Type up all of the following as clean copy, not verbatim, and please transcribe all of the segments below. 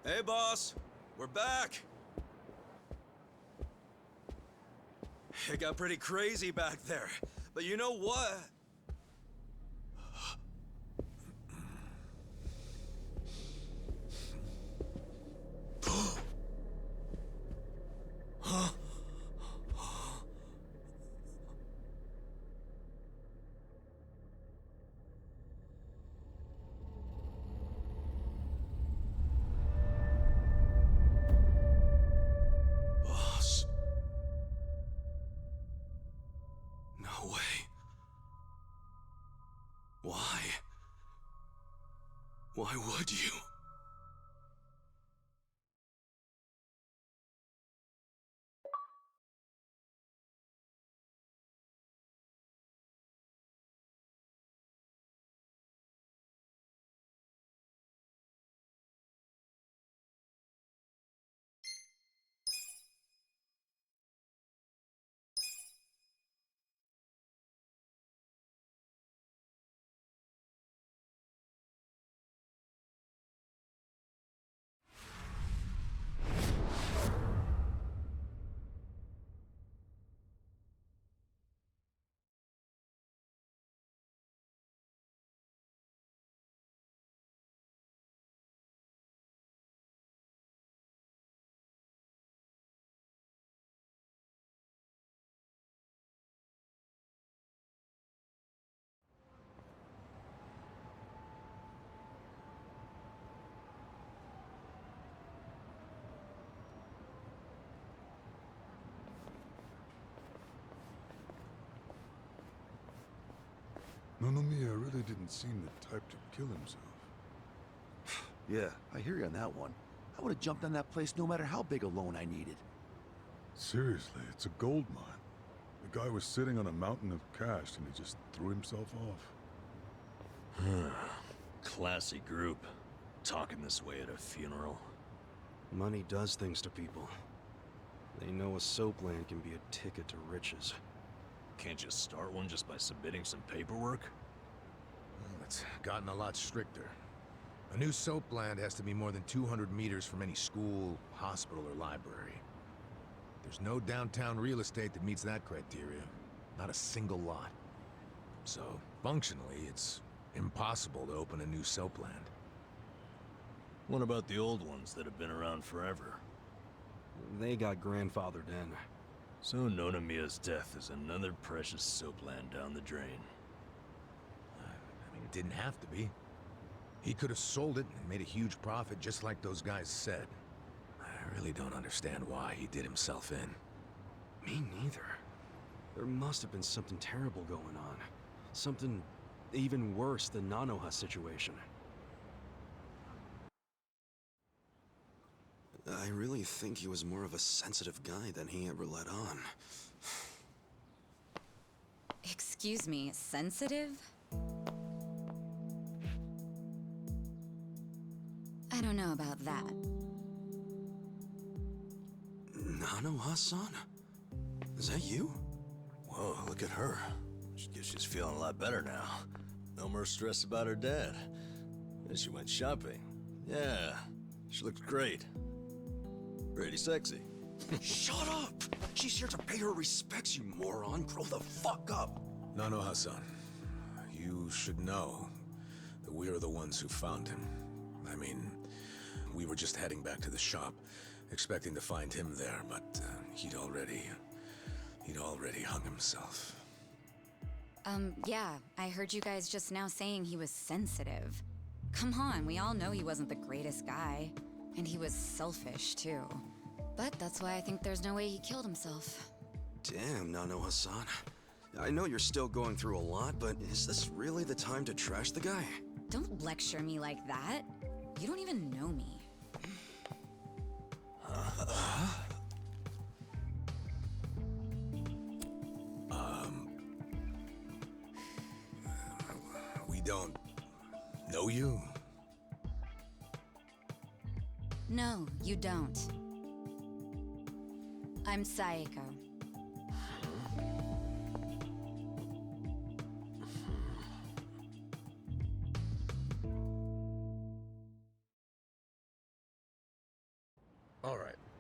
Hey, boss. We're back. It got pretty crazy back there. But you know what? Boss. No way. Why? Why would you? Nonomiya really didn't seem the type to kill himself. Yeah, I hear you on that one. I would have jumped on that place no matter how big a loan I needed. Seriously, it's a gold mine. The guy was sitting on a mountain of cash and he just threw himself off. Classy group. Talking this way at a funeral. Money does things to people. They know a soap land can be a ticket to riches. Can't you start one just by submitting some paperwork? Well, it's gotten a lot stricter. A new soap land has to be more than 200 meters from any school, hospital, or library. There's no downtown real estate that meets that criteria. Not a single lot. So, functionally, it's impossible to open a new soap land. What about the old ones that have been around forever? They got grandfathered in. So Nonomiya's death is another precious soap land down the drain. I mean, it didn't have to be. He could have sold it and made a huge profit just like those guys said. I really don't understand why he did himself in. Me neither. There must have been something terrible going on. Something even worse than Nanoha's situation. I really think he was more of a sensitive guy than he ever let on. Excuse me, sensitive? I don't know about that. Nanoha-san? Is that you? Whoa, look at her. Guess she's feeling a lot better now. No more stress about her dad. And she went shopping. Yeah, she looks great. Pretty sexy. Shut up! She's here to pay her respects, you moron. Grow the fuck up! Nanoha-san, you should know that we are the ones who found him. I mean, we were just heading back to the shop, expecting to find him there, but he'd already hung himself. Yeah, I heard you guys just now saying he was sensitive. Come on, we all know he wasn't the greatest guy. And he was selfish, too. But that's why I think there's no way he killed himself. Damn, Nanoha-san. I know you're still going through a lot, but is this really the time to trash the guy? Don't lecture me like that. You don't even know me. We don't know you? No, you don't. I'm Saeko.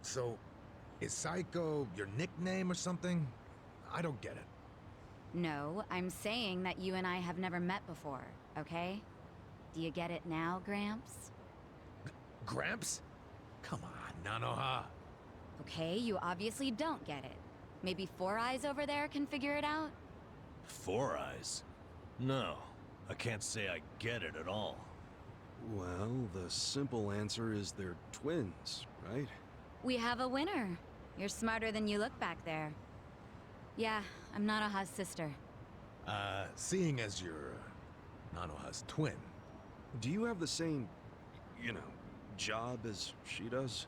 So, is Psycho your nickname or something? I don't get it. No, I'm saying that you and I have never met before, okay? Do you get it now, Gramps? Gramps? Come on, Nanoha. Okay, you obviously don't get it. Maybe Four Eyes over there can figure it out? Four Eyes? No, I can't say I get it at all. Well, the simple answer is they're twins, right? We have a winner. You're smarter than you look back there. Yeah, I'm Nanoha's sister. Seeing as you're Nanoha's twin, Do you have the same, you know, job as she does?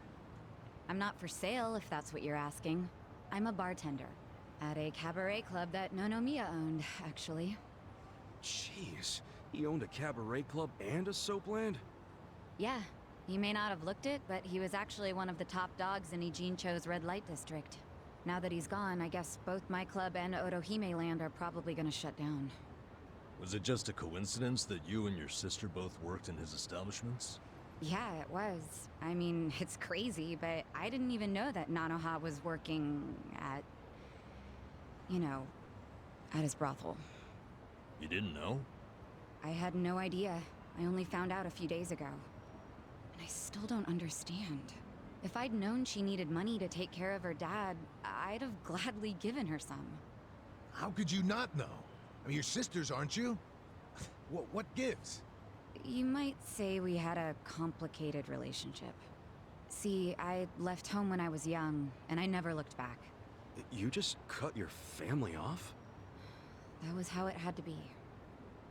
I'm not for sale, if that's what you're asking. I'm a bartender. At a cabaret club that Nonomiya owned, actually. Jeez, he owned a cabaret club and a soapland? Yeah, you may not have looked it, but he was actually one of the top dogs in Ijincho's red light district. Now that he's gone, I guess both my club and Otohime Land are probably gonna shut down. Was it just a coincidence that you and your sister both worked in his establishments? Yeah, it was. I mean, it's crazy, but I didn't even know that Nanoha was working at... you know, at his brothel. You didn't know? I had no idea. I only found out a few days ago. And I still don't understand. If I'd known she needed money to take care of her dad, I'd have gladly given her some. how could you not know? I mean, you're sisters, aren't you? What gives? You might say we had a complicated relationship. See, I left home when I was young, and I never looked back. You just cut your family off? That was how it had to be.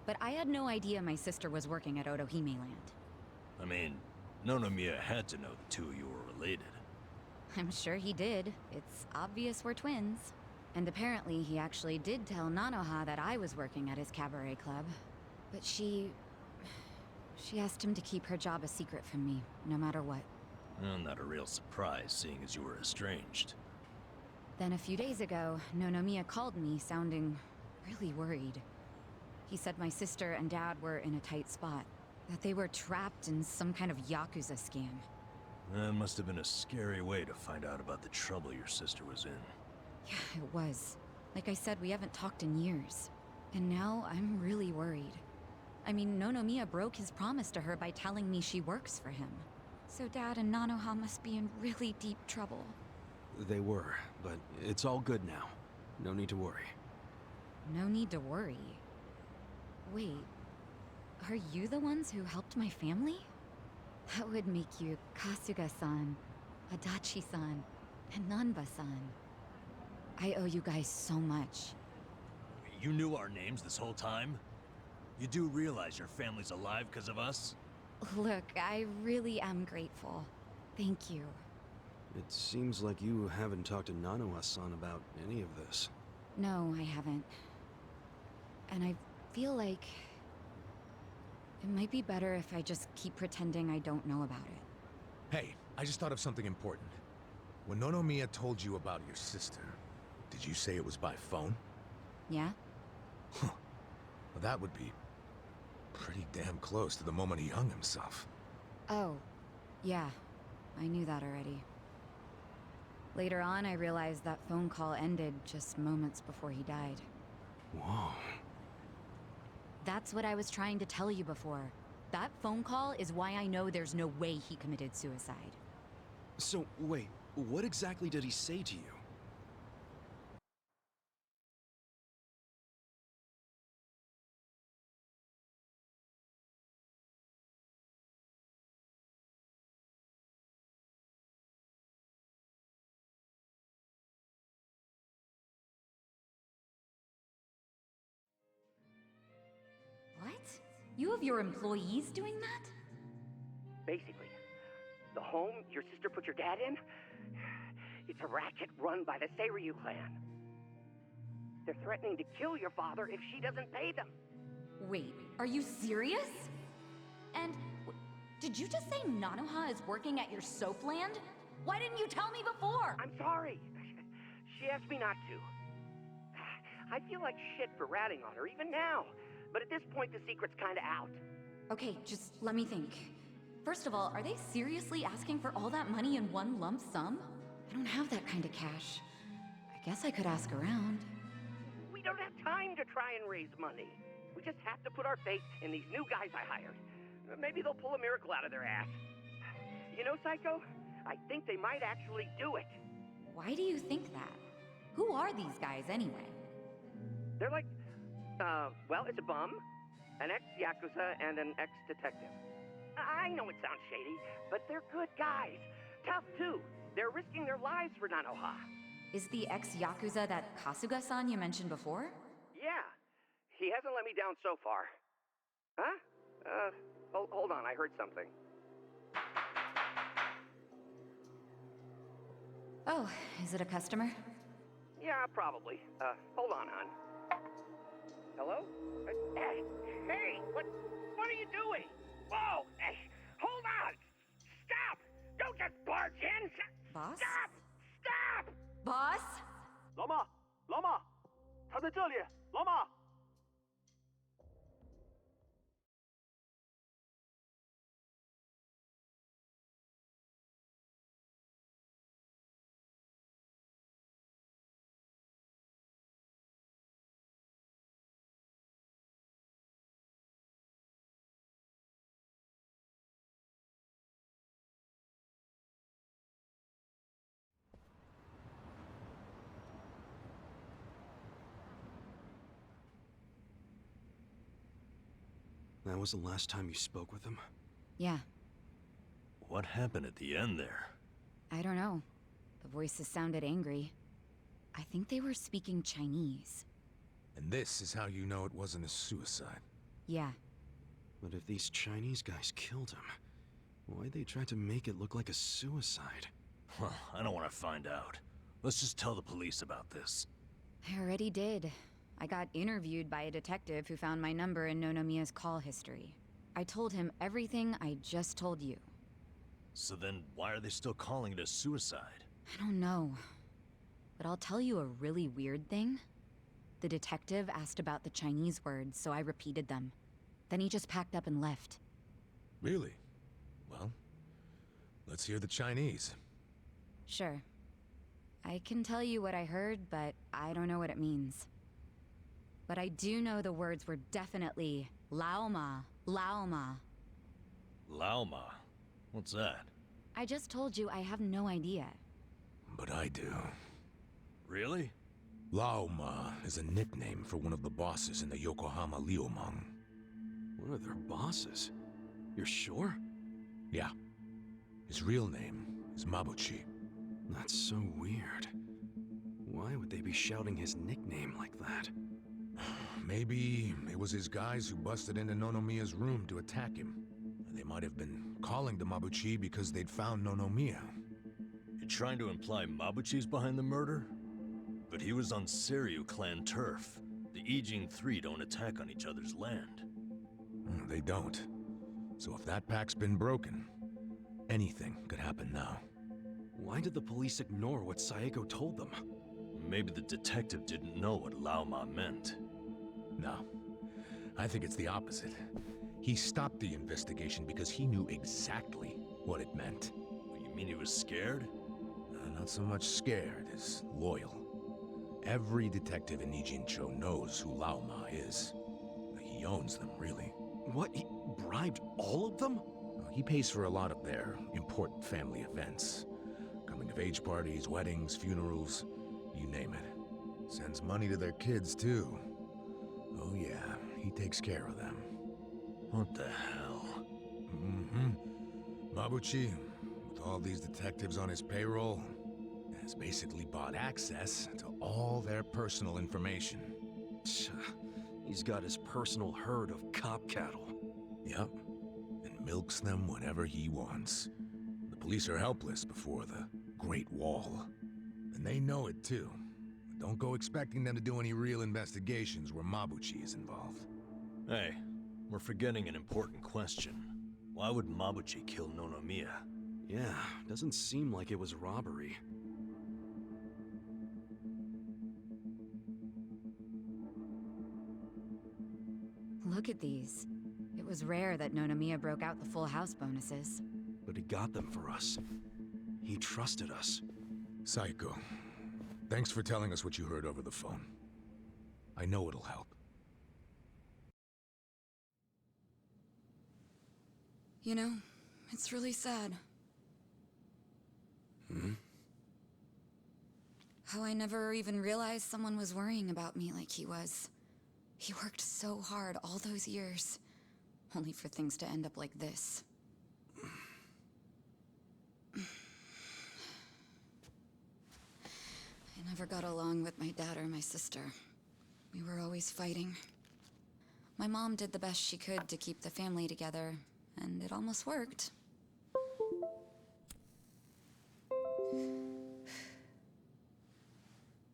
But I had no idea my sister was working at Otohime Land. I mean, Nonomiya had to know the two of you were related. I'm sure he did. It's obvious we're twins. And apparently he actually did tell Nanoha that I was working at his cabaret club. But she asked him to keep her job a secret from me, no matter what. Well, not a real surprise, seeing as you were estranged. Then a few days ago, Nonomiya called me, sounding really worried. He said my sister and dad were in a tight spot, that they were trapped in some kind of Yakuza scam. That must have been a scary way to find out about the trouble your sister was in. Yeah, it was. Like I said, we haven't talked in years. And now I'm really worried. I mean, Nonomiya broke his promise to her by telling me she works for him. So Dad and Nanoha must be in really deep trouble. They were, but it's all good now. No need to worry. No need to worry. Wait, are you the ones who helped my family? That would make you Kasuga-san, Adachi-san, and Nanba-san. I owe you guys so much. You knew our names this whole time? You do realize your family's alive because of us? Look, I really am grateful. Thank you. It seems like you haven't talked to Nanoha-san about any of this. No, I haven't. And I feel like it might be better if I just keep pretending I don't know about it. Hey, I just thought of something important. When Nonomiya told you about your sister, did you say it was by phone? Yeah? Well, that would be pretty damn close to the moment he hung himself. Oh, yeah. I knew that already. Later on, I realized that phone call ended just moments before he died. Whoa. That's what I was trying to tell you before. That phone call is why I know there's no way he committed suicide. So, wait, what exactly did he say to you? What? You have your employees doing that? Basically, the home your sister put your dad in, it's a racket run by the Seiryu clan. They're threatening to kill your father if she doesn't pay them. Wait, are you serious? And did you just say Nanoha is working at your soap land? Why didn't you tell me before? I'm sorry. She asked me not to. I feel like shit for ratting on her, even now. But at this point, the secret's kinda out. Okay, just let me think. First of all, are they seriously asking for all that money in one lump sum? I don't have that kind of cash. I guess I could ask around. We don't have time to try and raise money. We just have to put our faith in these new guys I hired. Maybe they'll pull a miracle out of their ass. You know, Psycho? I think they might actually do it. Why do you think that? Who are these guys anyway? They're like, well, it's a bum, an ex-Yakusa, and an ex-detective. I know it sounds shady, but they're good guys. Tough, too. They're risking their lives for Nanoha. Is the ex-Yakuza that Kasuga-san you mentioned before? Yeah. He hasn't let me down so far. Huh? Hold on, I heard something. Oh, is it a customer? Yeah, probably. Hold on, hon. Hello? Hey, what are you doing? Whoa! Hey, hold on! Stop! Don't just barge in! Boss? Stop! Stop! Boss? 老马，他在这里，老马。That was the last time you spoke with him? Yeah, What happened at the end there? I don't know. The voices sounded angry. I think they were speaking Chinese. And this is how you know it wasn't a suicide. Yeah, But if these Chinese guys killed him, why'd they try to make it look like a suicide? Well, I don't want to find out. Let's just tell the police about this. I already did. I got interviewed by a detective who found my number in Nonomiya's call history. I told him everything I just told you. So then, why are they still calling it a suicide? I don't know. But I'll tell you a really weird thing. The detective asked about the Chinese words, so I repeated them. Then he just packed up and left. Really? Well, let's hear the Chinese. Sure. I can tell you what I heard, but I don't know what it means. But I do know the words were definitely Laoma, Laoma. Laoma? What's that? I just told you I have no idea. But I do. Really? Laoma is a nickname for one of the bosses in the Yokohama Liumang. One of their bosses? You're sure? Yeah. His real name is Mabuchi. That's so weird. Why would they be shouting his nickname like that? Maybe it was his guys who busted into Nonomiya's room to attack him. They might have been calling to Mabuchi because they'd found Nonomiya. You're trying to imply Mabuchi's behind the murder? But he was on Seiryu clan turf. The Ijing Three don't attack on each other's land. They don't. So if that pack's been broken, anything could happen now. Why did the police ignore what Saeko told them? Maybe the detective didn't know what Laoma meant. No. I think it's the opposite. He stopped the investigation because he knew exactly what it meant. You mean he was scared? Not so much scared as loyal. Every detective in Nijincho knows who Laoma is. He owns them, really. What? He bribed all of them? He pays for a lot of their important family events. Coming-of-age parties, weddings, funerals, you name it. Sends money to their kids, too. Oh yeah, he takes care of them. What the hell? Mm-hmm. Mabuchi, with all these detectives on his payroll, has basically bought access to all their personal information. He's got his personal herd of cop cattle. Yep, and milks them whenever he wants. The police are helpless before the Great Wall. And they know it too. But don't go expecting them to do any real investigations where Mabuchi is involved. Hey, we're forgetting an important question. Why would Mabuchi kill Nonomiya? Yeah, doesn't seem like it was robbery. Look at these. It was rare that Nonomiya broke out the full house bonuses. But he got them for us. He trusted us. Psycho, thanks for telling us what you heard over the phone. I know it'll help. You know, it's really sad. How I never even realized someone was worrying about me like he was. He worked so hard all those years, only for things to end up like this. I never got along with my dad or my sister. We were always fighting. My mom did the best she could to keep the family together, and it almost worked.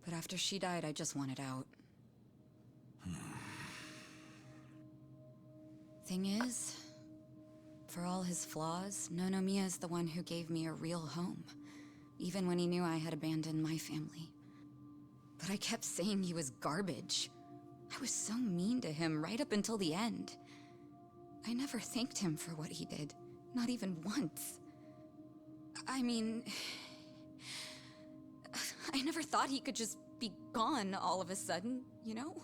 But after she died, I just wanted out. Thing is, for all his flaws, Nonomiya's the one who gave me a real home, even when he knew I had abandoned my family. But I kept saying he was garbage. I was so mean to him right up until the end. I never thanked him for what he did, not even once. I mean, I never thought he could just be gone all of a sudden, you know?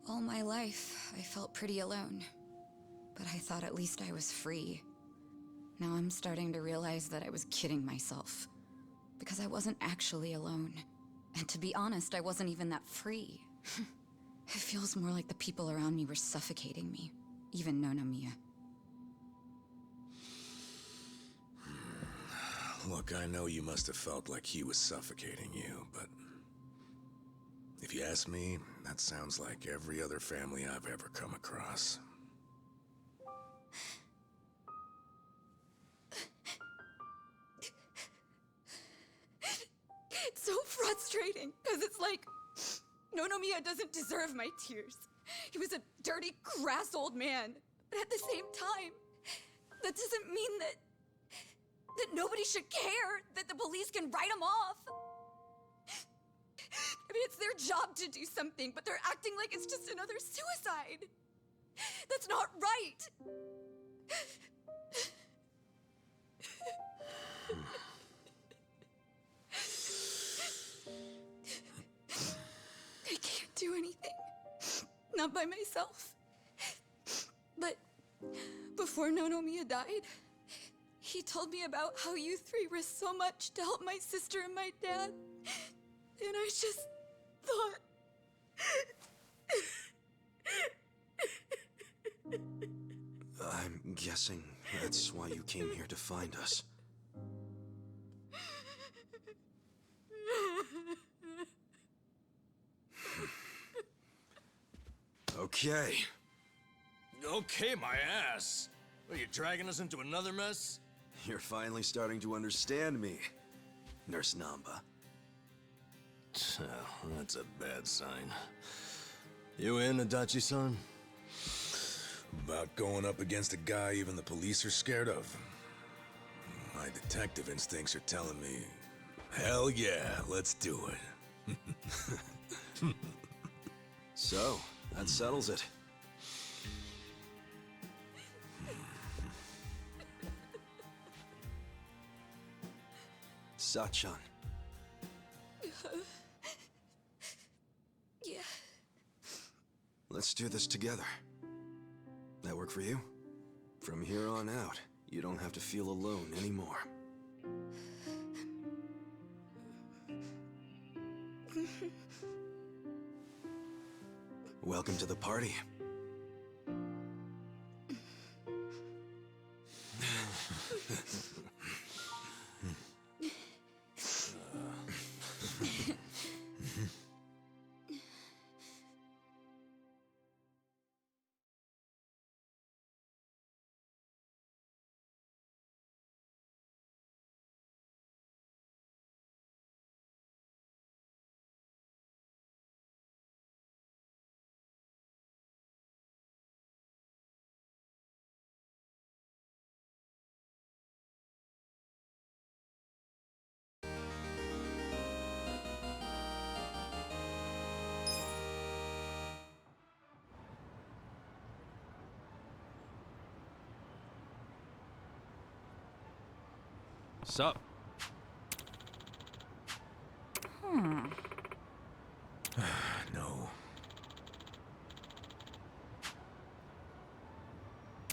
All my life, I felt pretty alone. But I thought at least I was free. Now I'm starting to realize that I was kidding myself. Because I wasn't actually alone. And to be honest, I wasn't even that free. It feels more like the people around me were suffocating me. Even Nonomiya. Look, I know you must have felt like he was suffocating you, but... if you ask me, that sounds like every other family I've ever come across. It's so frustrating, because it's like, Nonomiya doesn't deserve my tears. He was a dirty, crass old man. But at the same time, that doesn't mean that nobody should care, that the police can write him off. I mean, it's their job to do something, but they're acting like it's just another suicide. That's not right. I can't do anything. Not by myself. But before Nonomiya died, he told me about how you three risked so much to help my sister and my dad. And I just thought... I'm guessing that's why you came here to find us. Okay. Okay, my ass! Are you dragging us into another mess? You're finally starting to understand me, Nurse Namba. Oh, that's a bad sign. You in, Adachi-san? About going up against a guy even the police are scared of. My detective instincts are telling me, hell yeah, let's do it. So, that settles it. Sachan. Yeah. Let's do this together. That work for you? From here on out, you don't have to feel alone anymore. Welcome to the party. Sup? No.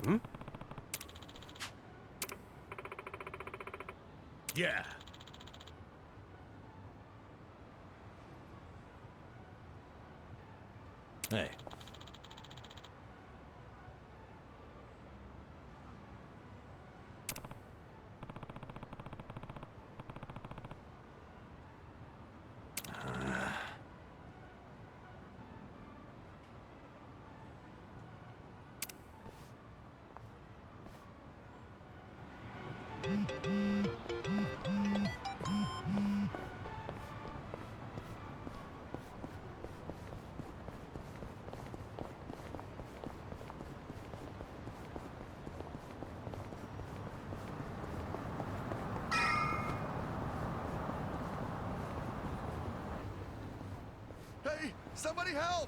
Hmm? Yeah. Hey. Hey, somebody help!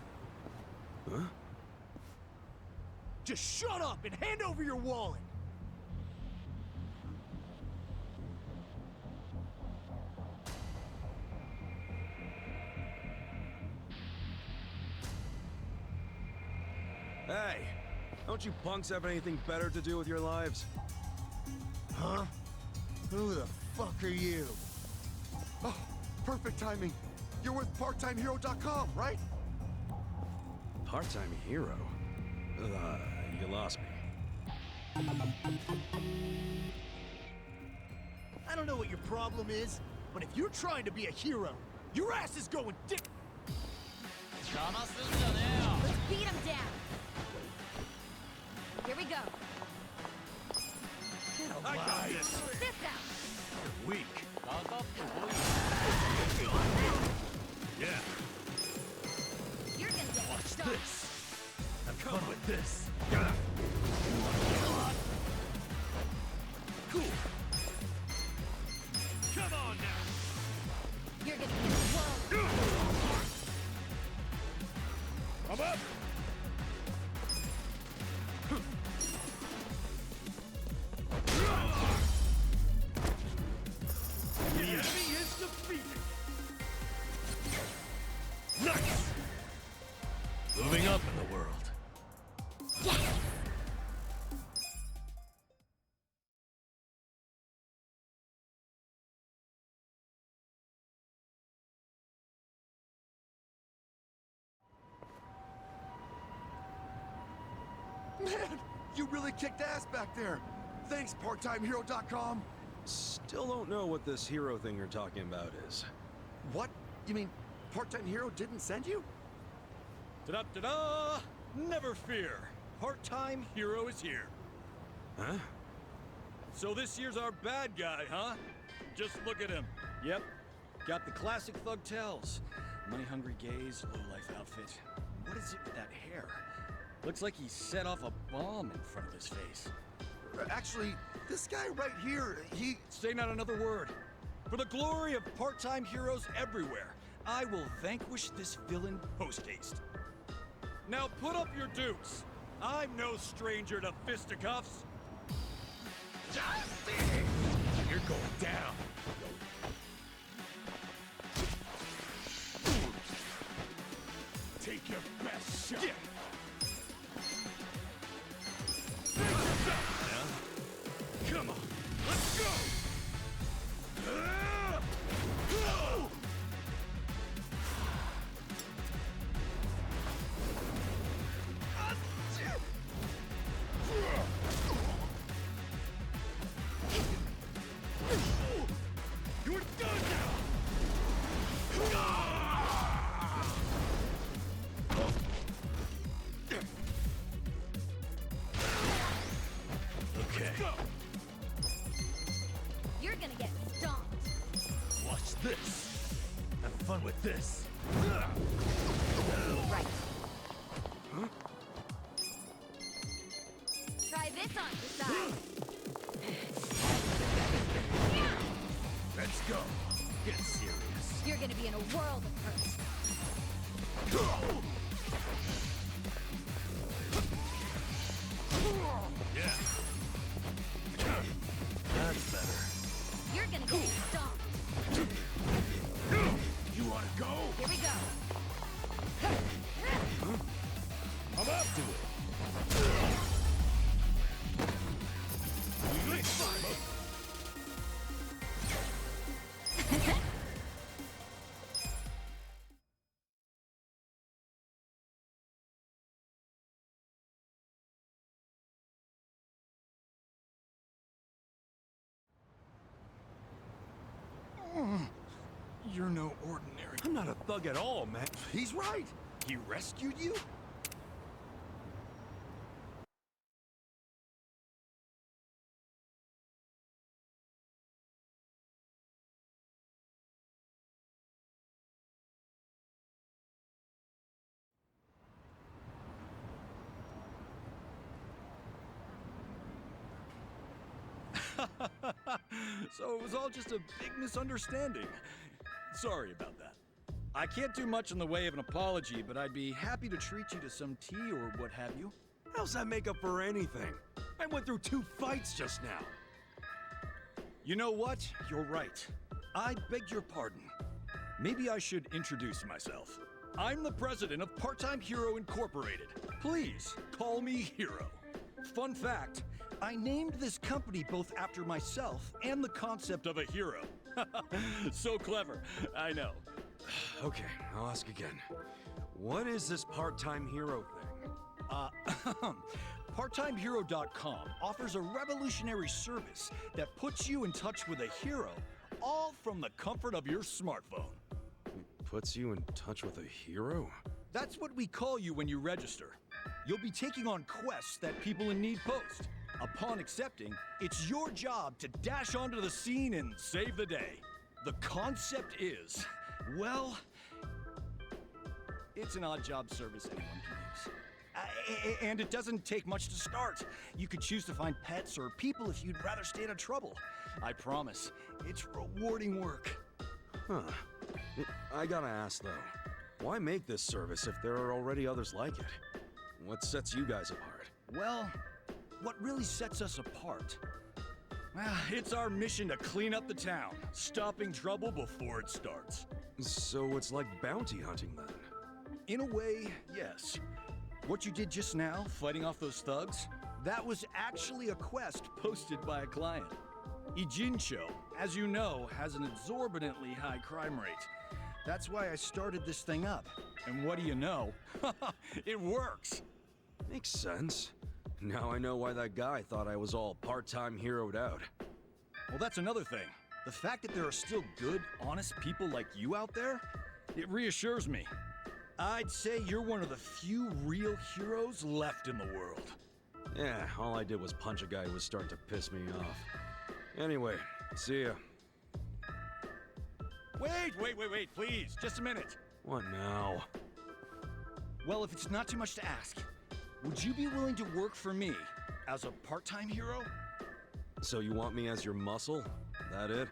Huh? Just shut up and hand over your wallet! Hey, don't you punks have anything better to do with your lives? Huh? Who the fuck are you? Oh, perfect timing. You're with PartTimeHero.com, right? Part-time hero? You lost me. I don't know what your problem is, but if you're trying to be a hero, your ass is going dick. Let's beat him down. Here we go. I got this. This out. You're weak. Yeah. You're gonna get Watch stomped. this. Have fun with this. Cool. Come on now. You're gonna be a world. I'm up. The enemy is defeated. Nice. Moving up in the world. Man, you really kicked ass back there. Thanks, PartTimeHero.com. Still don't know what this hero thing you're talking about is. What? You mean Part-Time Hero didn't send you? Ta-da-da-da! Never fear. Part-time hero is here. Huh? So this year's our bad guy, huh? Just look at him. Yep. Got the classic thug tells. Money-hungry gaze, low-life outfit. What is it with that hair? Looks like he set off a bomb in front of his face. Actually, this guy right here, he... Say not another word. For the glory of part-time heroes everywhere, I will vanquish this villain post-haste. Now put up your dukes. I'm no stranger to fisticuffs. You're going down. Take your best shot. Come on, let's go! You're done now! Okay. You're gonna get stomped. Watch this. Have fun with this. Right. Try this on the side. Let's go. Get serious. You're gonna be in a world of hurt. Yeah. That's better. You're go! Here we go. I'm up to it. You're no ordinary. I'm not a thug at all, man. He's right. He rescued you? So it was all just a big misunderstanding. Sorry about that. I can't do much in the way of an apology, but I'd be happy to treat you to some tea or what have you. How's that make up for anything? I went through 2 fights just now. You know what? You're right. I beg your pardon. Maybe I should introduce myself. I'm the president of Part-Time Hero Incorporated. Please, call me Hero. Fun fact, I named this company both after myself and the concept of a hero. So clever, I know. Okay, I'll ask again. What is this part-time hero thing? PartTimeHero.com offers a revolutionary service that puts you in touch with a hero, all from the comfort of your smartphone. Puts you in touch with a hero? That's what we call you when you register. You'll be taking on quests that people in need post. Upon accepting, it's your job to dash onto the scene and save the day. The concept is, well, it's an odd job service anyone can use. And it doesn't take much to start. You could choose to find pets or people if you'd rather stay out of trouble. I promise, it's rewarding work. Huh. I gotta ask though, why make this service if there are already others like it? What sets you guys apart? Well, what really sets us apart? It's our mission to clean up the town, stopping trouble before it starts. So it's like bounty hunting then? In a way, yes. What you did just now, fighting off those thugs, that was actually a quest posted by a client. Ijincho, as you know, has an exorbitantly high crime rate. That's why I started this thing up. And what do you know? It works! Makes sense. Now I know why that guy thought I was all part-time heroed out. Well, that's another thing. The fact that there are still good, honest people like you out there, it reassures me. I'd say you're one of the few real heroes left in the world. Yeah, all I did was punch a guy who was starting to piss me off. Anyway, see ya. Wait, please, just a minute. What now? Well, if it's not too much to ask, would you be willing to work for me as a part-time hero? So you want me as your muscle? That it?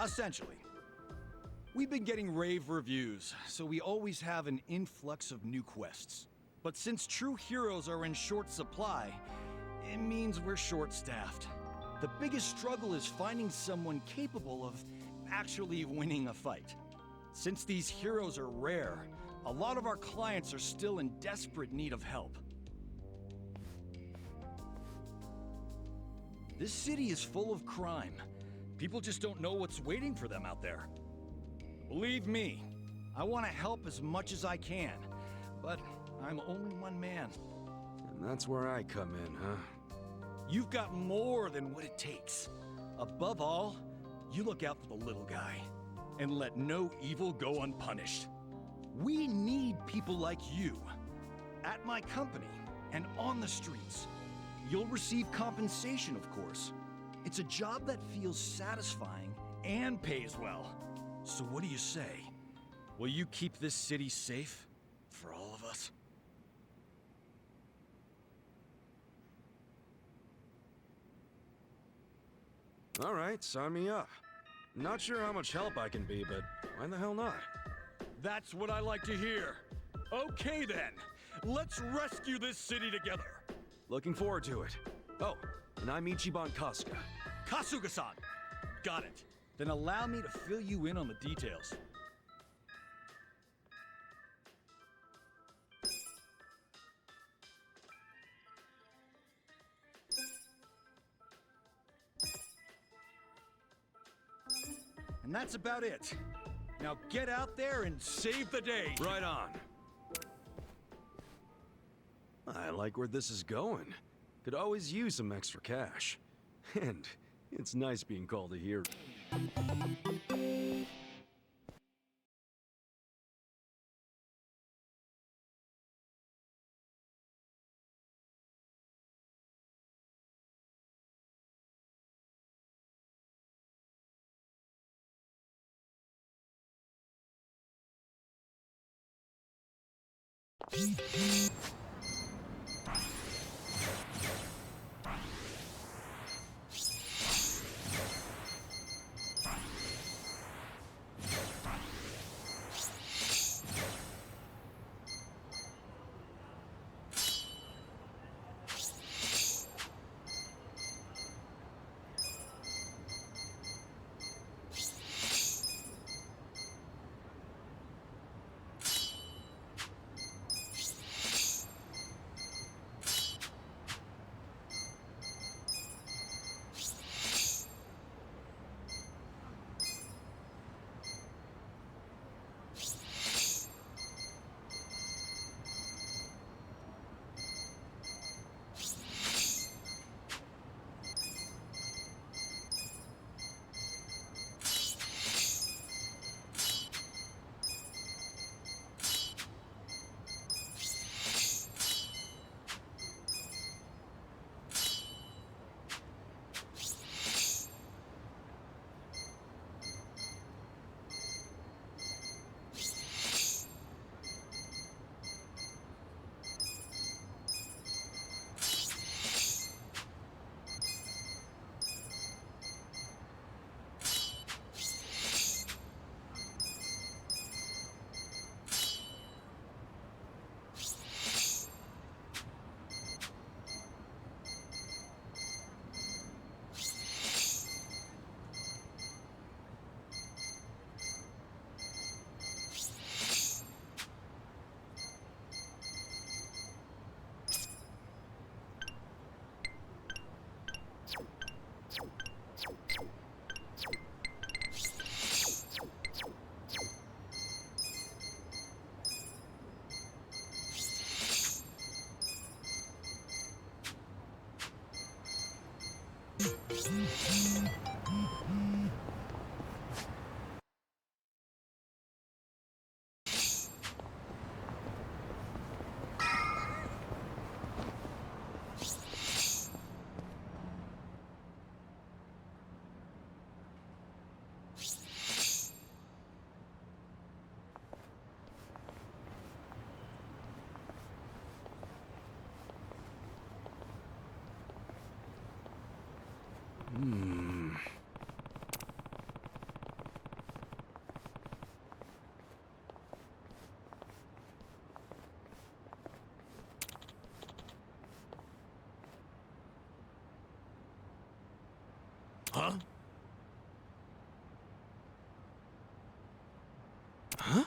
Essentially. We've been getting rave reviews, so we always have an influx of new quests. But since true heroes are in short supply, it means we're short-staffed. The biggest struggle is finding someone capable of actually winning a fight. Since these heroes are rare, a lot of our clients are still in desperate need of help. This city is full of crime. People just don't know what's waiting for them out there. Believe me, I want to help as much as I can, but I'm only one man. And that's where I come in, huh? You've got more than what it takes. Above all, you look out for the little guy, and let no evil go unpunished. We need people like you. At my company, and on the streets. You'll receive compensation, of course. It's a job that feels satisfying and pays well. So what do you say? Will you keep this city safe for all of us? All right, sign me up. Not sure how much help I can be, but why the hell not? That's what I like to hear. Okay then, let's rescue this city together. Looking forward to it. Oh, and I'm Ichiban Kasuga. Kasuga-san! Got it. Then allow me to fill you in on the details. And that's about it. Now get out there and save the day. Right on. I like where this is going. Could always use some extra cash. And it's nice being called a hero. Huh? Huh?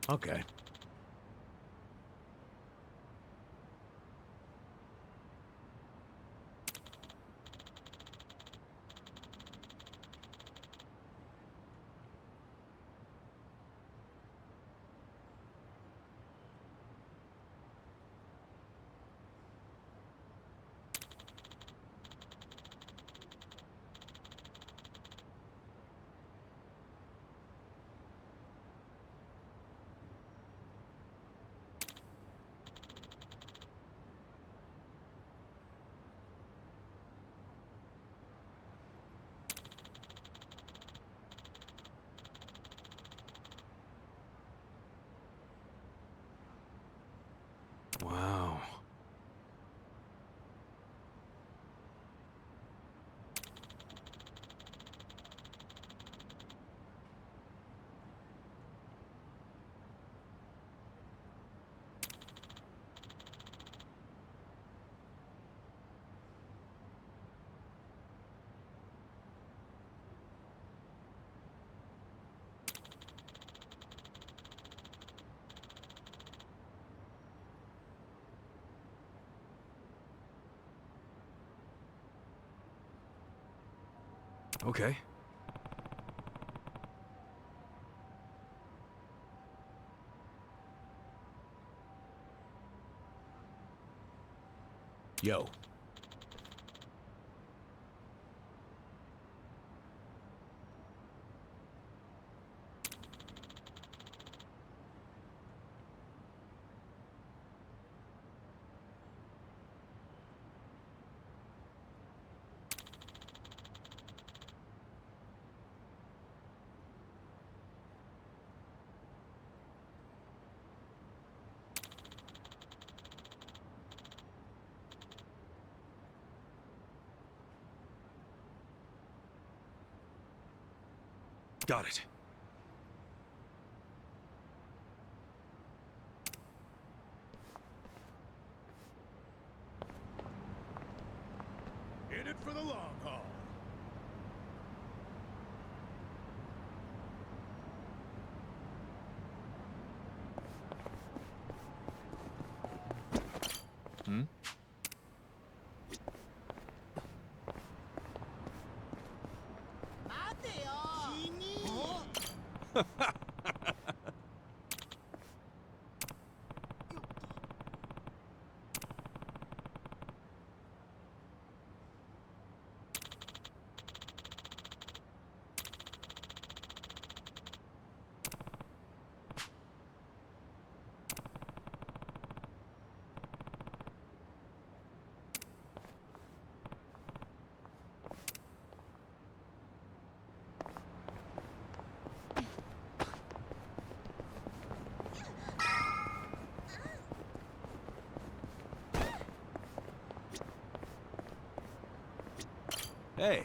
Okay. Okay. Yo. Got it. In it for the long haul. Hey.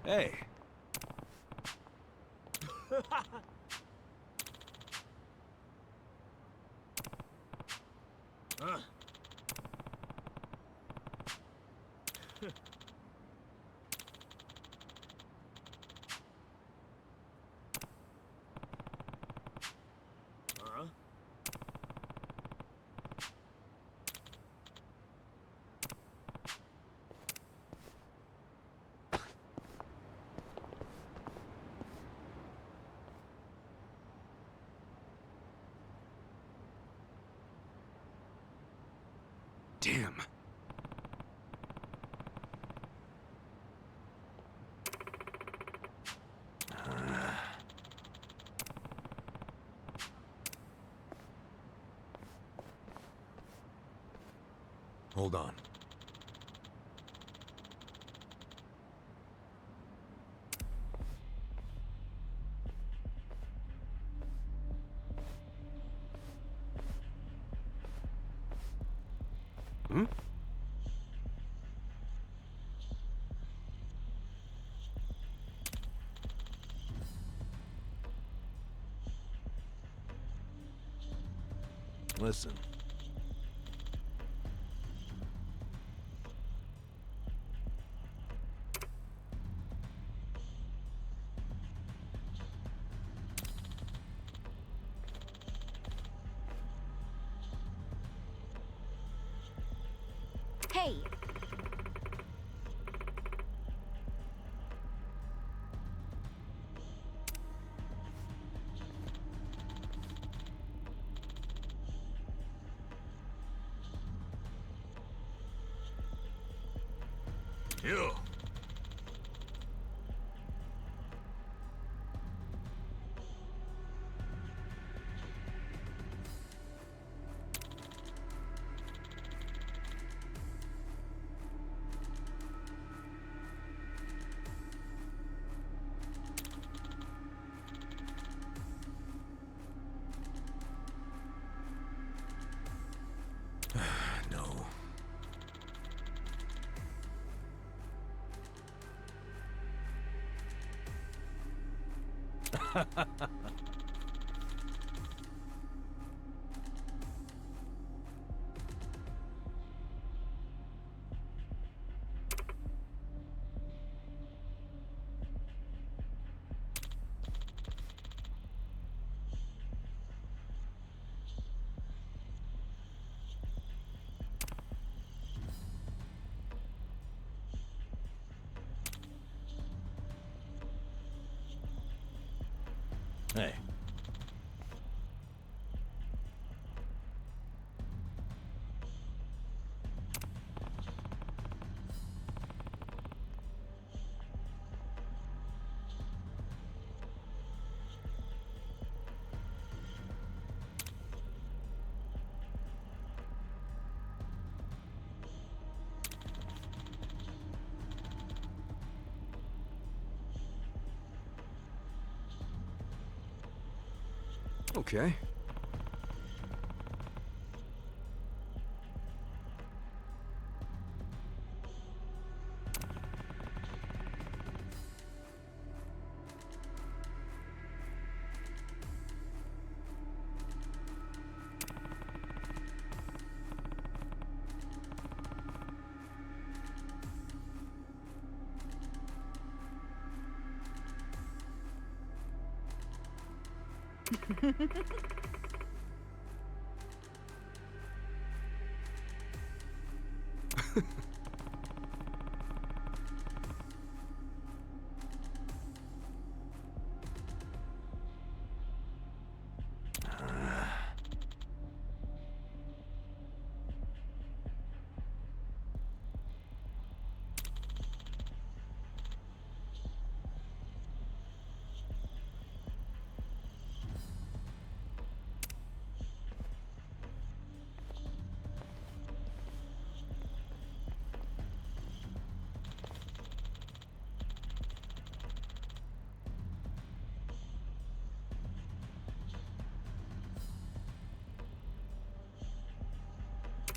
Hey. Damn. Hold on. Hmm? Listen. Hey, You. Hey. Okay.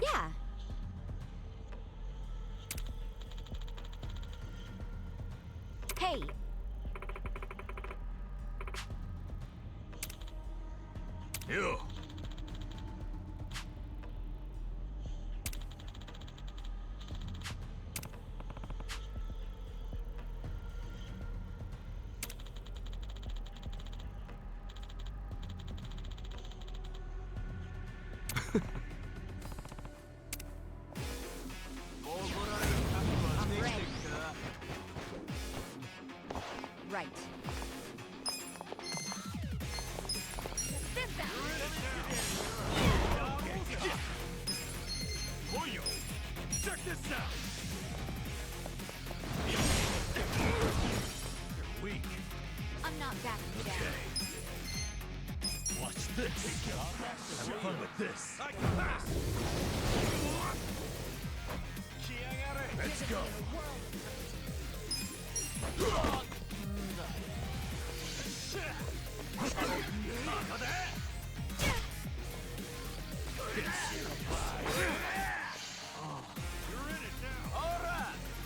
Yeah. Hey. You. I'm ready. Right. This Check this out. You're weak. I'm not backing down. Watch this. Have fun with this. Let's go.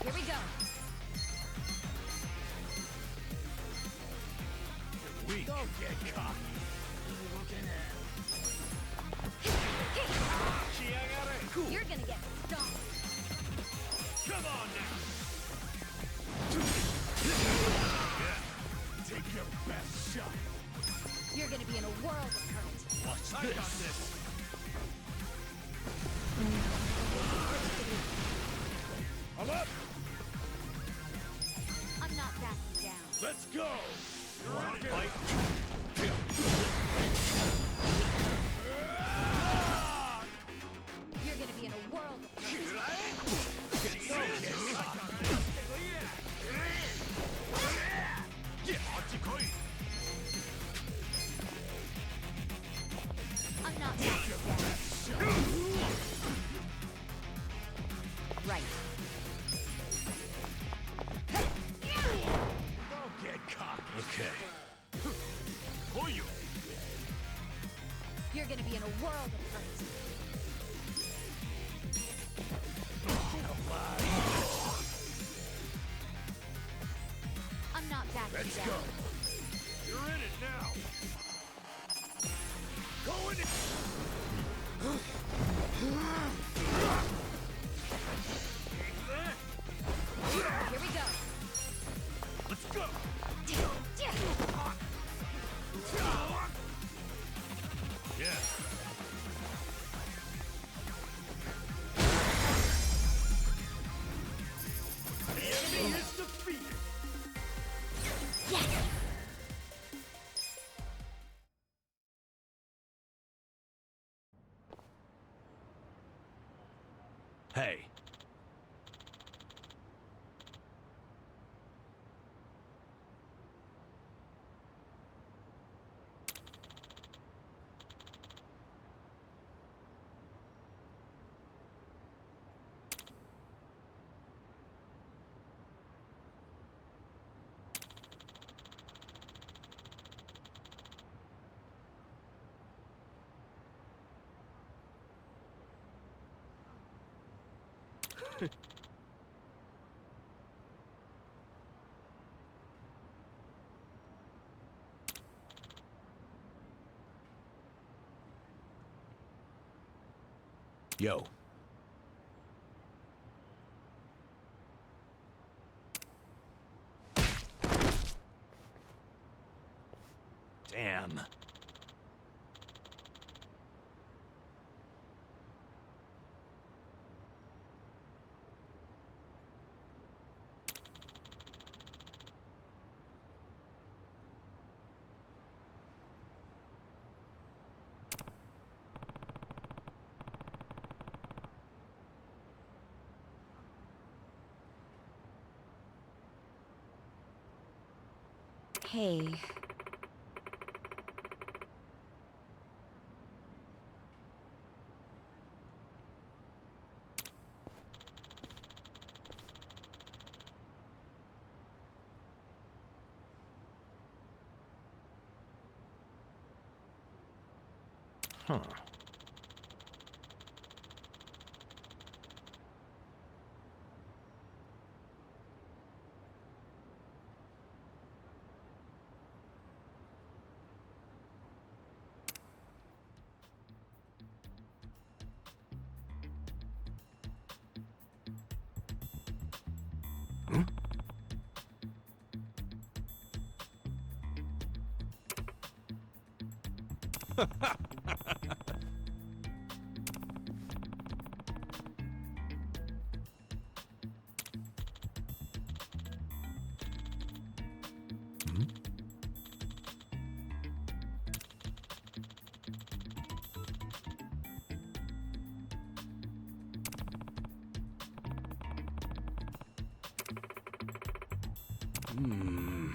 Here we go. Weak. Don't get cocky. You're gonna get stomped. Come on now. Take your best shot. You're gonna be in a world of hurt. Watch this. I'm up. I'm not backing down. Let's go. Want to fight? You're gonna be in a world of hurt. I'm not backing down. Right. Don't get cocky. Okay. You're gonna be in a world of hurt. I'm not backing Let's down. go. You're in it now. Hey. Yo. Damn. Hey. Huh. Hmm.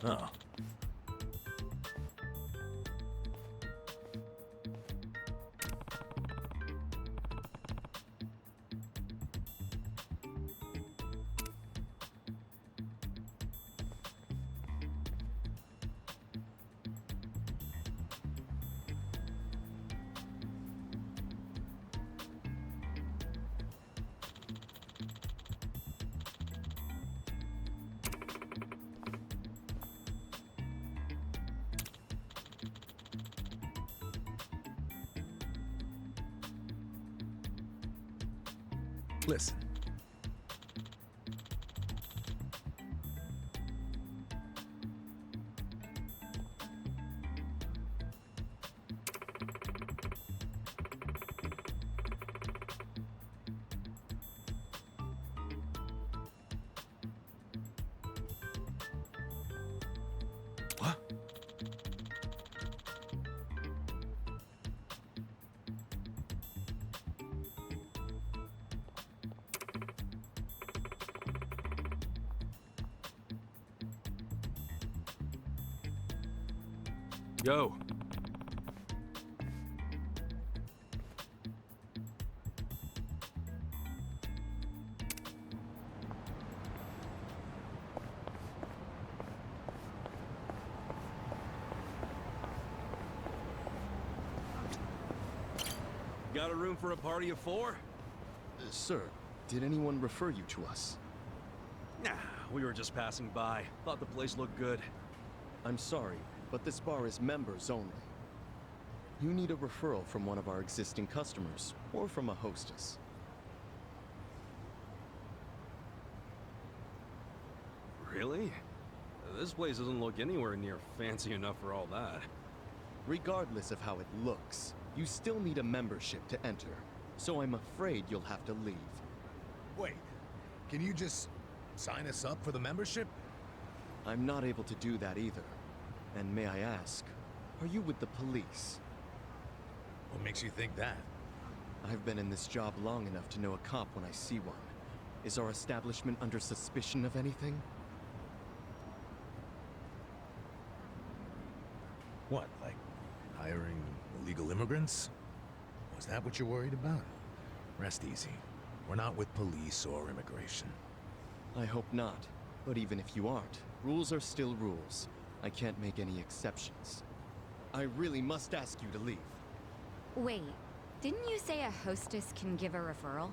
Oh. Listen. What? Yo. Got a room for a party of 4? Sir, did anyone refer you to us? Nah, we were just passing by. Thought the place looked good. I'm sorry, but this bar is members only. You need a referral from one of our existing customers, or from a hostess. Really? This place doesn't look anywhere near fancy enough for all that. Regardless of how it looks, you still need a membership to enter, so I'm afraid you'll have to leave. Wait. Can you just sign us up for the membership? I'm not able to do that either. And may I ask, are you with the police? What makes you think that? I've been in this job long enough to know a cop when I see one. Is our establishment under suspicion of anything? What, like hiring illegal immigrants? Was that what you're worried about? Rest easy. We're not with police or immigration. I hope not. But even if you aren't, rules are still rules. I can't make any exceptions. I really must ask you to leave. Wait, didn't you say a hostess can give a referral?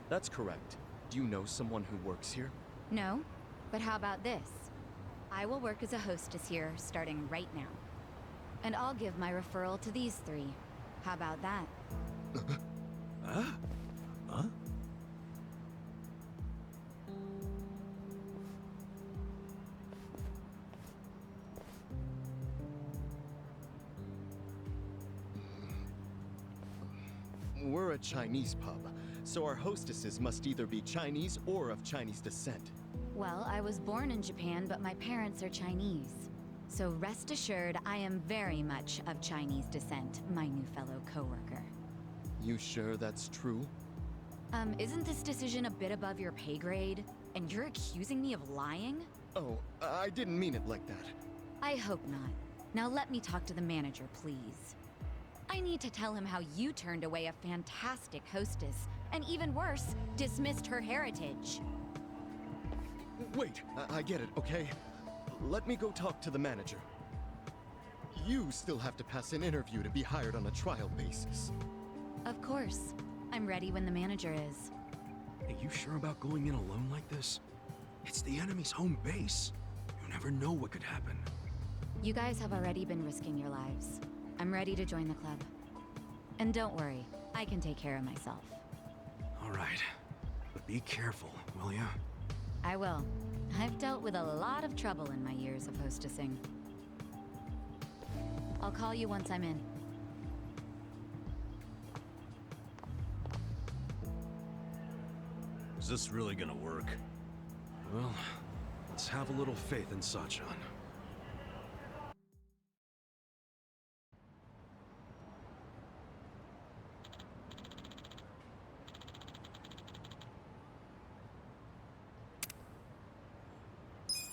That's correct. Do you know someone who works here? No, but how about this? I will work as a hostess here starting right now. And I'll give my referral to these three. How about that? Huh? Huh? We're a Chinese pub, so our hostesses must either be Chinese or of Chinese descent. Well, I was born in Japan, but my parents are Chinese. So rest assured, I am very much of Chinese descent, my new fellow coworker. You sure that's true? Isn't this decision a bit above your pay grade? And you're accusing me of lying? Oh, I didn't mean it like that. I hope not. Now let me talk to the manager, please. I need to tell him how you turned away a fantastic hostess, and even worse, dismissed her heritage. Wait, I get it, okay? Let me go talk to the manager. You still have to pass an interview to be hired on a trial basis. Of course. I'm ready when the manager is. Are you sure about going in alone like this? It's the enemy's home base. You never know what could happen. You guys have already been risking your lives. I'm ready to join the club. And don't worry, I can take care of myself. All right. But be careful, will ya? I will. I've dealt with a lot of trouble in my years of hostessing. I'll call you once I'm in. Is this really gonna work? Well, let's have a little faith in Sachan.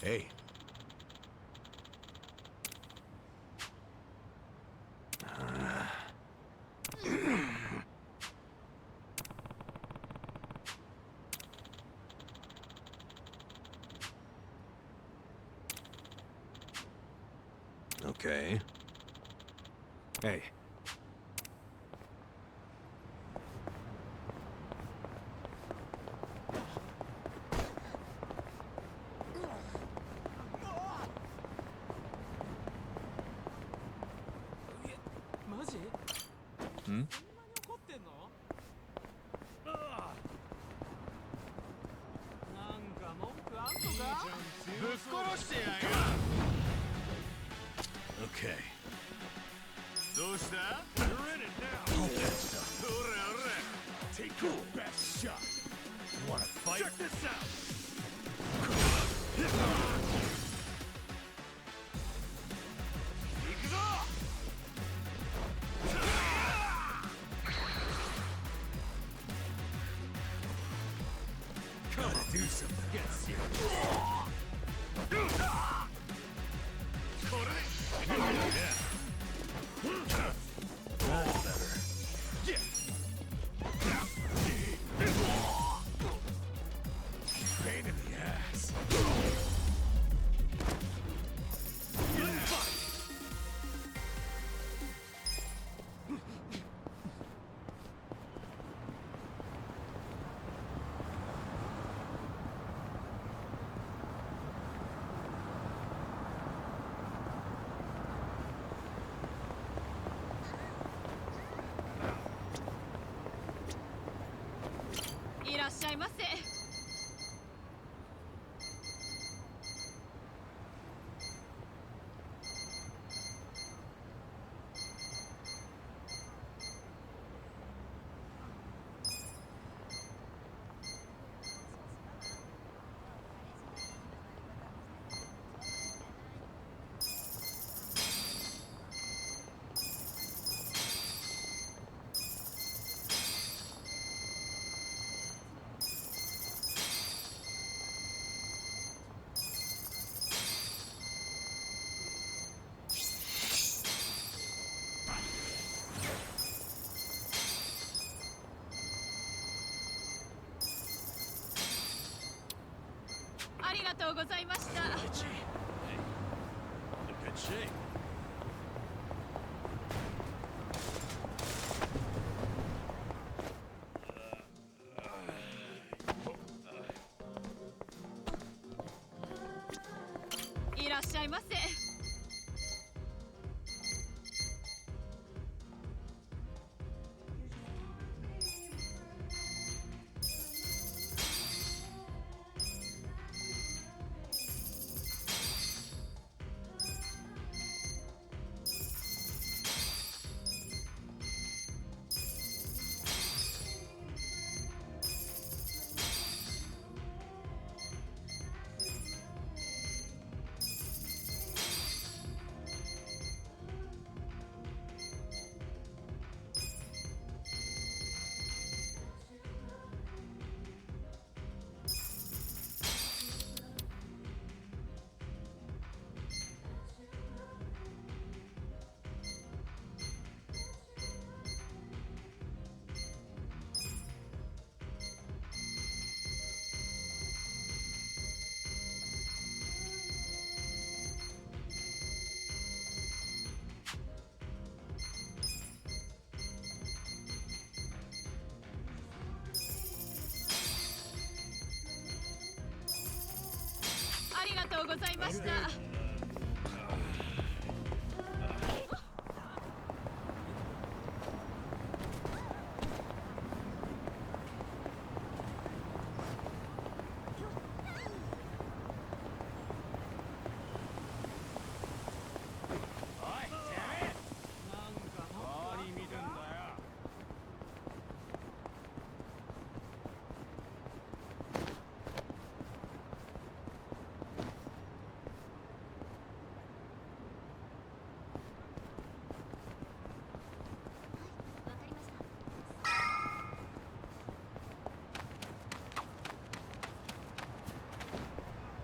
Hey. Okay. Hey. Hmm? Okay. You're in it now. Hold that stuff. Take your best shot. You wanna fight? Check this out. Gotta do something. Get serious. That's better. Pain in the ass. がとうございました。Itchy. Hey, in good shape. いらっしゃいませ。ありがとうございました。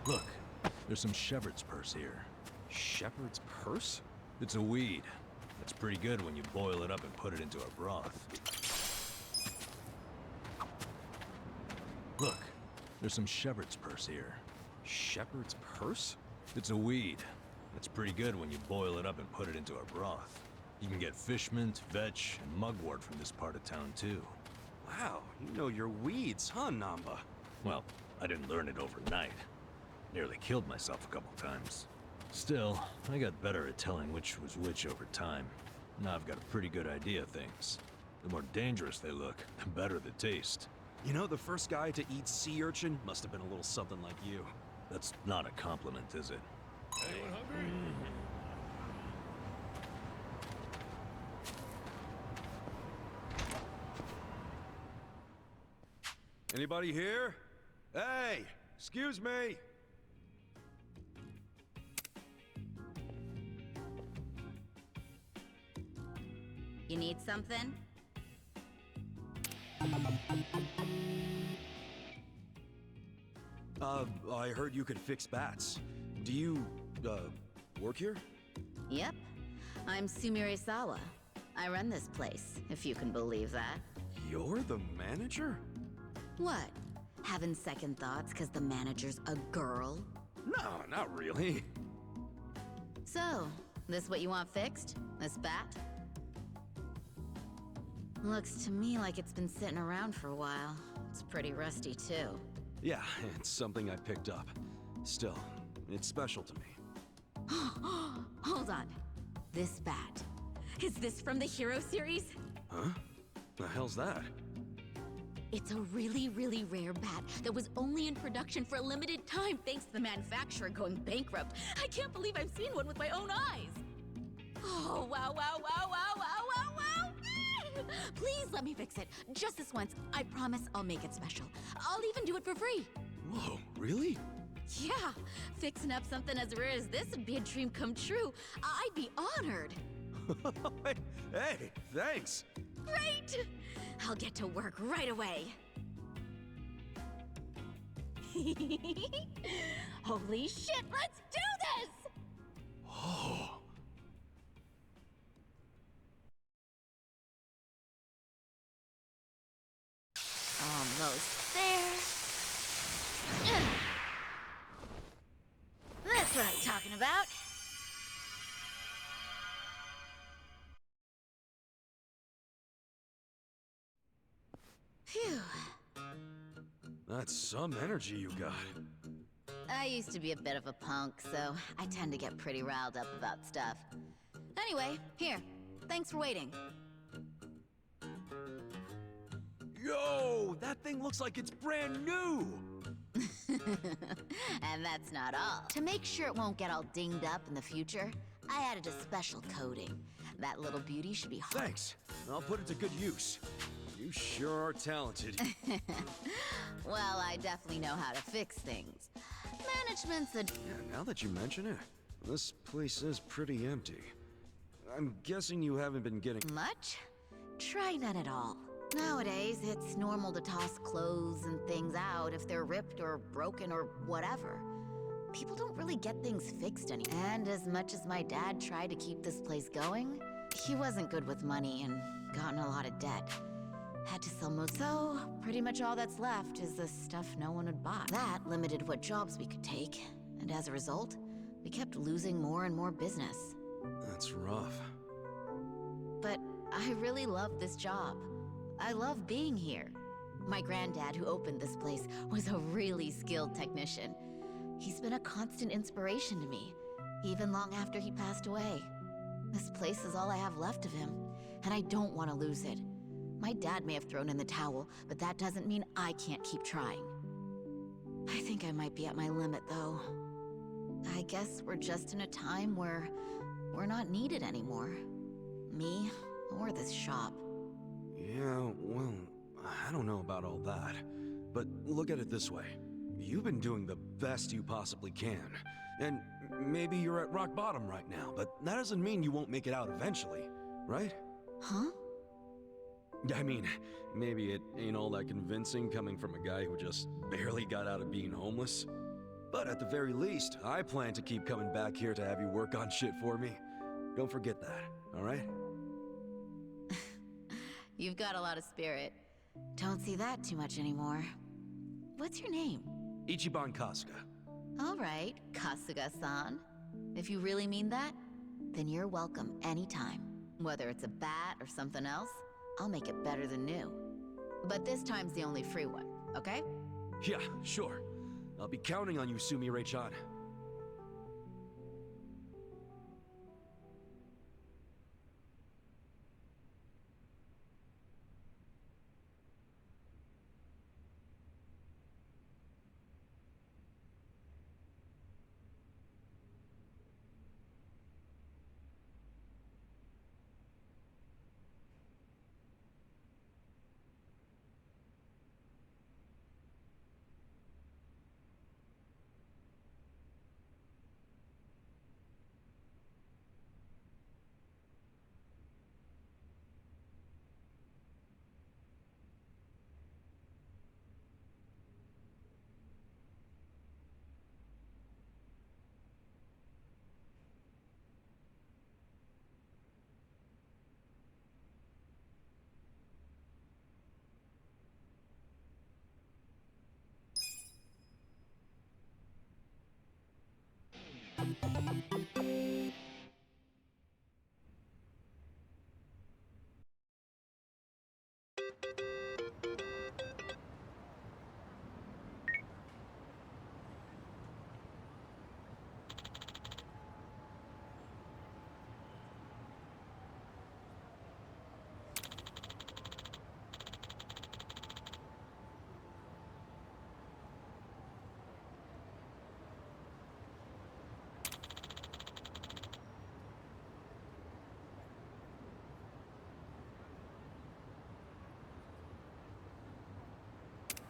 Look, there's some shepherd's purse here. Shepherd's purse? It's a weed. It's pretty good when you boil it up and put it into a broth. Look, there's some shepherd's purse here. Shepherd's purse? It's a weed. It's pretty good when you boil it up and put it into a broth. You can get fish mint, vetch, and mugwort from this part of town too. Wow, you know your weeds, huh, Namba? Well, I didn't learn it overnight. Nearly killed myself a couple times. Still, I got better at telling which was which over time. Now I've got a pretty good idea of things. The more dangerous they look, the better the taste. You know, the first guy to eat sea urchin must have been a little something like you. That's not a compliment, is it? Anyone hungry? Anybody here? Hey, excuse me. You need something? I heard you could fix bats. Do you, work here? Yep. I'm Sumire-sawa. I run this place, if you can believe that. You're the manager? What? Having second thoughts because the manager's a girl? No, not really. So, this what you want fixed? This bat? Looks to me like it's been sitting around for a while. It's pretty rusty, too. Yeah, it's something I picked up. Still, it's special to me. Hold on. This bat. Is this from the Hero series? Huh? The hell's that? It's a really, really rare bat that was only in production for a limited time thanks to the manufacturer going bankrupt. I can't believe I've seen one with my own eyes. Oh, wow, wow, wow, wow, wow, wow, wow. Please let me fix it. Just this once. I promise I'll make it special. I'll even do it for free. Whoa, really? Yeah, fixing up something as rare as this would be a dream come true. I'd be honored. Hey, thanks. Great! I'll get to work right away. Holy shit, let's do this! Oh. Almost there. Phew. That's some energy you got. I used to be a bit of a punk, so I tend to get pretty riled up about stuff. Anyway, here. Thanks for waiting. Yo, that thing looks like it's brand new! And that's not all. To make sure it won't get all dinged up in the future, I added a special coating. That little beauty should be hard. Thanks. I'll put it to good use. You sure are talented. Well, I definitely know how to fix things. Management's a... Yeah, now that you mention it, this place is pretty empty. I'm guessing you haven't been getting... Much? Try none at all. Nowadays, it's normal to toss clothes and things out if they're ripped or broken or whatever. People don't really get things fixed anymore. And as much as my dad tried to keep this place going, he wasn't good with money and got in a lot of debt. Had to sell most. So, pretty much all that's left is the stuff no one would buy. That limited what jobs we could take, and as a result, we kept losing more and more business. That's rough. But I really love this job. I love being here. My granddad, who opened this place, was a really skilled technician. He's been a constant inspiration to me, even long after he passed away. This place is all I have left of him, and I don't want to lose it. My dad may have thrown in the towel, but that doesn't mean I can't keep trying. I think I might be at my limit, though. I guess we're just in a time where we're not needed anymore. Me, or this shop. Yeah, well, I don't know about all that. But look at it this way. You've been doing the best you possibly can. And maybe you're at rock bottom right now, but that doesn't mean you won't make it out eventually, right? Huh? I mean, maybe it ain't all that convincing coming from a guy who just barely got out of being homeless. But at the very least, I plan to keep coming back here to have you work on shit for me. Don't forget that, alright? You've got a lot of spirit. Don't see that too much anymore. What's your name? Ichiban Kasuga. All right, Kasuga-san. If you really mean that, then you're welcome anytime. Whether it's a bat or something else, I'll make it better than new. But this time's the only free one, okay? Yeah, sure. I'll be counting on you, Sumire-chan.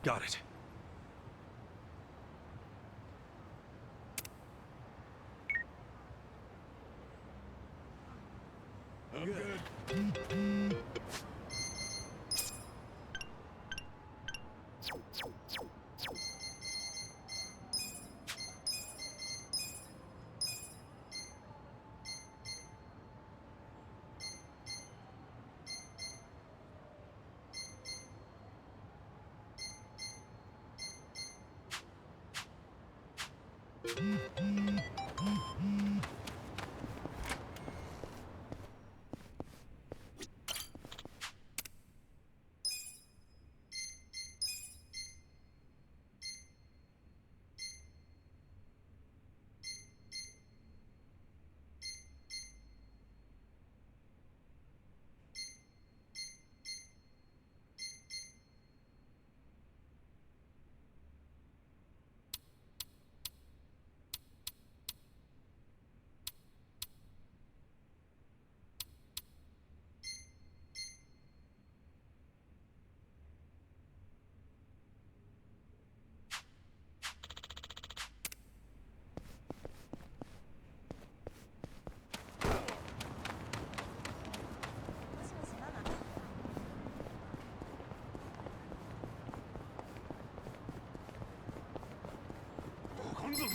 Got it. I'm good. You're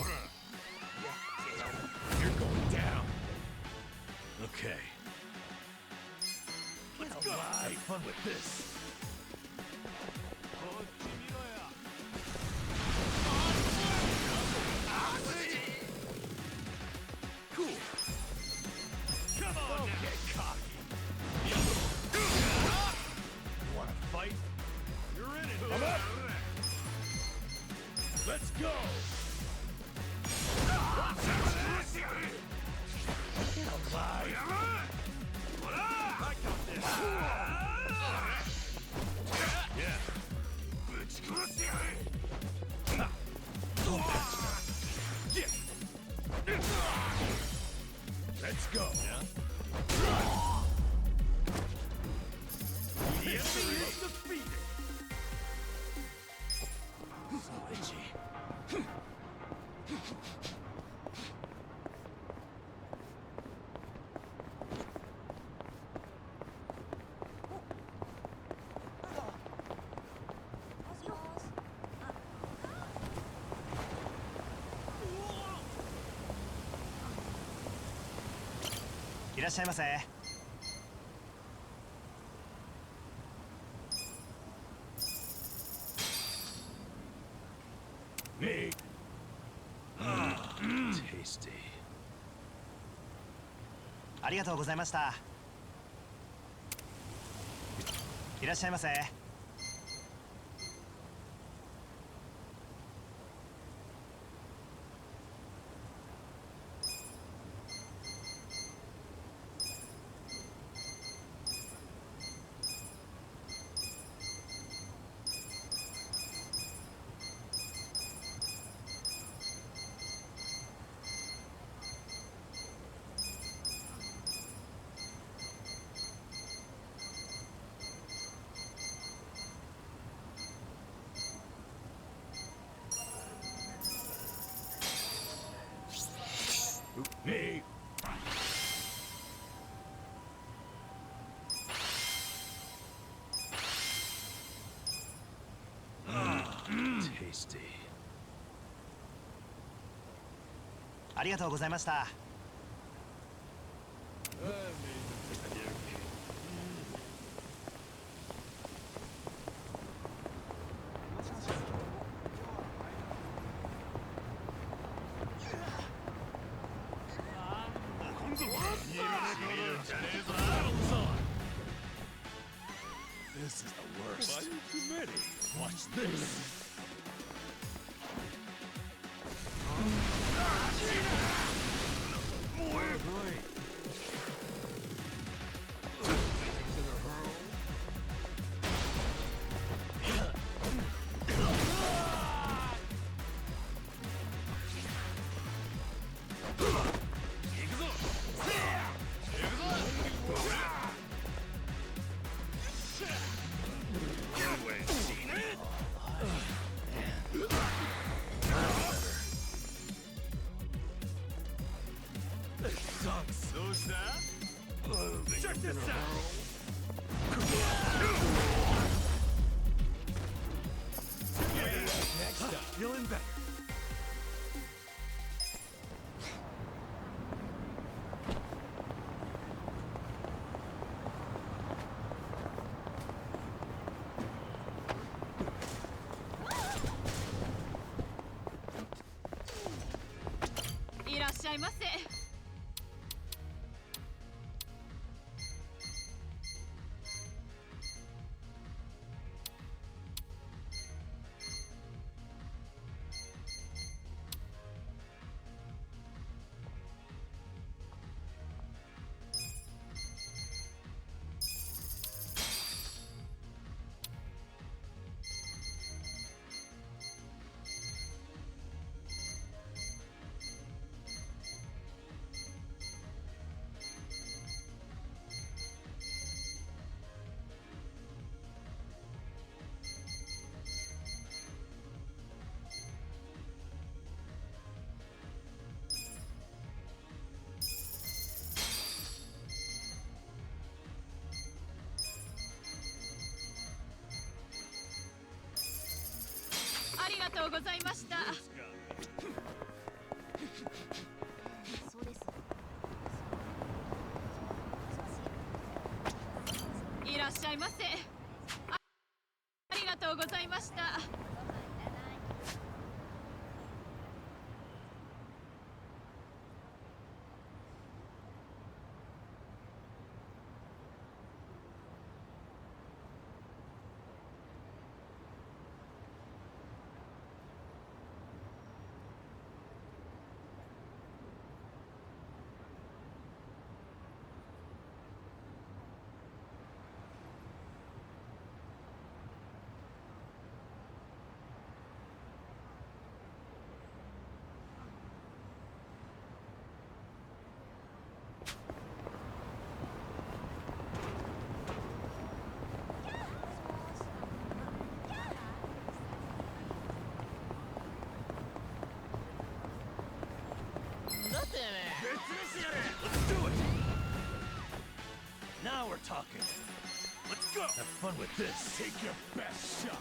going down. Okay. Let's go. Have fun with this. Cool. Come on, don't get cocky. You wanna fight? You're in it. I'm up. Let's go. Alive. I got this. Yeah. Let's go. The enemy is defeated. So itchy. Me. Tasty. ありがとうございました。いらっしゃいませ。Me. Tasty. ありがとうございました。This is the worst. Why too many? Watch this. Check this out! Next up, feeling better. Irashaimase. 「とうございました。いらっしゃいませ。ありがとうございました。Let's do it! Now we're talking. Let's go! Have fun with this. Take your best shot.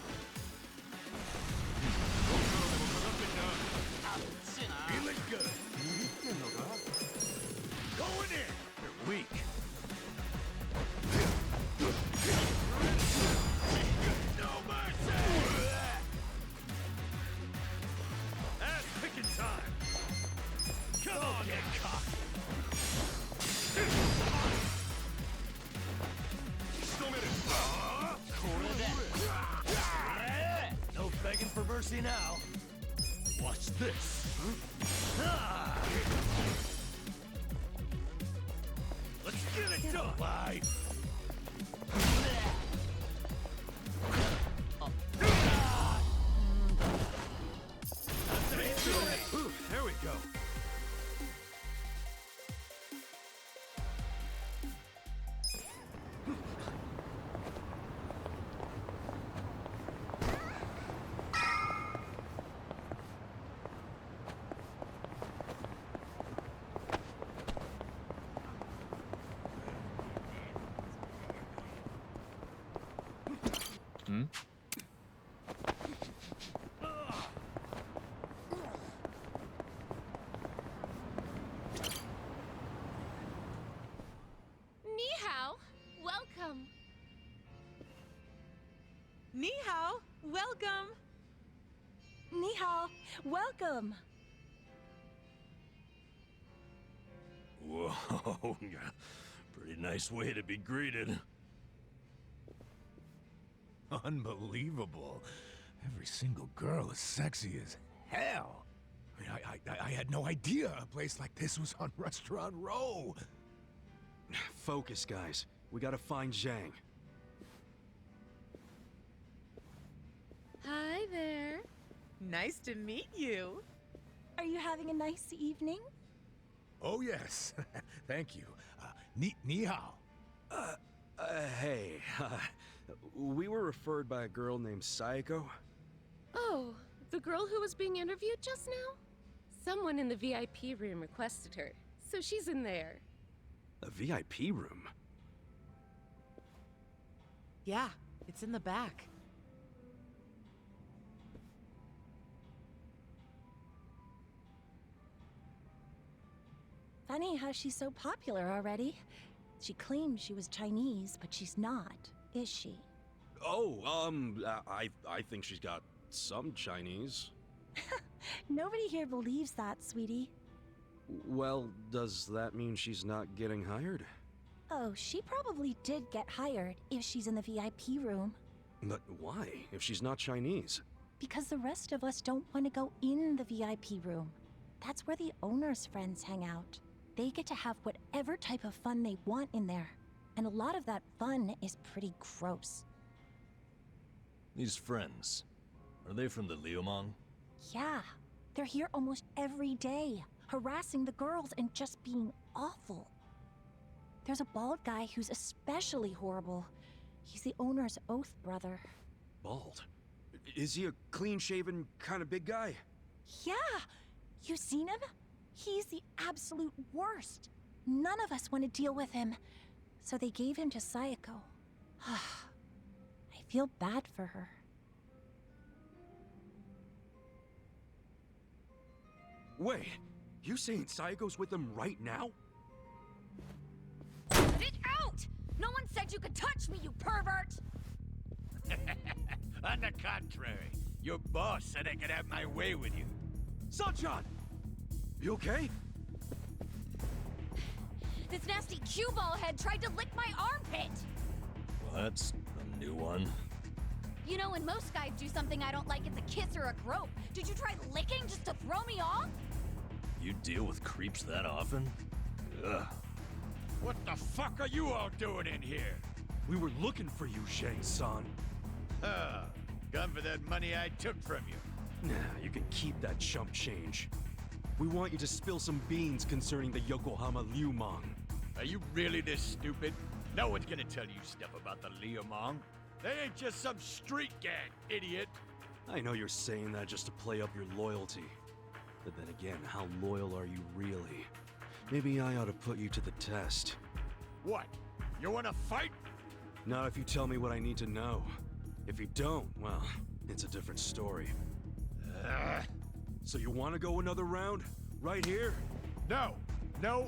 Feeling good. Going in. You're weak. No mercy! Ass picking time. Come on, get cocky. No begging for mercy now. Watch this. Let's get it done. Life. There we go. Ni hao, welcome. Ni hao, welcome. Ni hao, welcome. Whoa, pretty nice way to be greeted. Unbelievable. Every single girl is sexy as hell. I mean, I had no idea a place like this was on Restaurant Row. Focus, guys. We gotta find Zhang. Hi there. Nice to meet you. Are you having a nice evening? Oh, yes. Thank you. Ni hao. Hey. We were referred by a girl named Sayako. Oh, the girl who was being interviewed just now? Someone in the VIP room requested her, so she's in there. A VIP room? Yeah, it's in the back. Funny how she's so popular already. She claims she was Chinese, but she's not, is she? Oh, I think she's got some Chinese. Nobody here believes that, sweetie. Well, does that mean she's not getting hired? Oh, she probably did get hired if she's in the VIP room. But why, if she's not Chinese? Because the rest of us don't want to go in the VIP room. That's where the owner's friends hang out. They get to have whatever type of fun they want in there. And a lot of that fun is pretty gross. These friends, are they from the Liumang? Yeah, they're here almost every day, harassing the girls and just being awful. There's a bald guy who's especially horrible. He's the owner's oath brother. Bald? Is he a clean-shaven kind of big guy? Yeah! You seen him? He's the absolute worst. None of us want to deal with him. So they gave him to Sayako. I feel bad for her. Wait, you saying Sayako's with them right now? Get out! No one said you could touch me, you pervert! On the contrary, your boss said I could have my way with you. Sunshine! You okay? This nasty cue ball head tried to lick my armpit! Well, that's a new one. You know, when most guys do something I don't like, it's a kiss or a grope. Did you try licking just to throw me off? You deal with creeps that often? Ugh. What the fuck are you all doing in here? We were looking for you, Shang-san. Come for that money I took from you. Nah, you can keep that chump change. We want you to spill some beans concerning the Yokohama Liumang. Are you really this stupid? No one's gonna tell you stuff about the Liumang. They ain't just some street gang, idiot. I know you're saying that just to play up your loyalty. But then again, how loyal are you really? Maybe I ought to put you to the test. What? You wanna fight? Not if you tell me what I need to know. If you don't, well, it's a different story. So you want to go another round? Right here? No,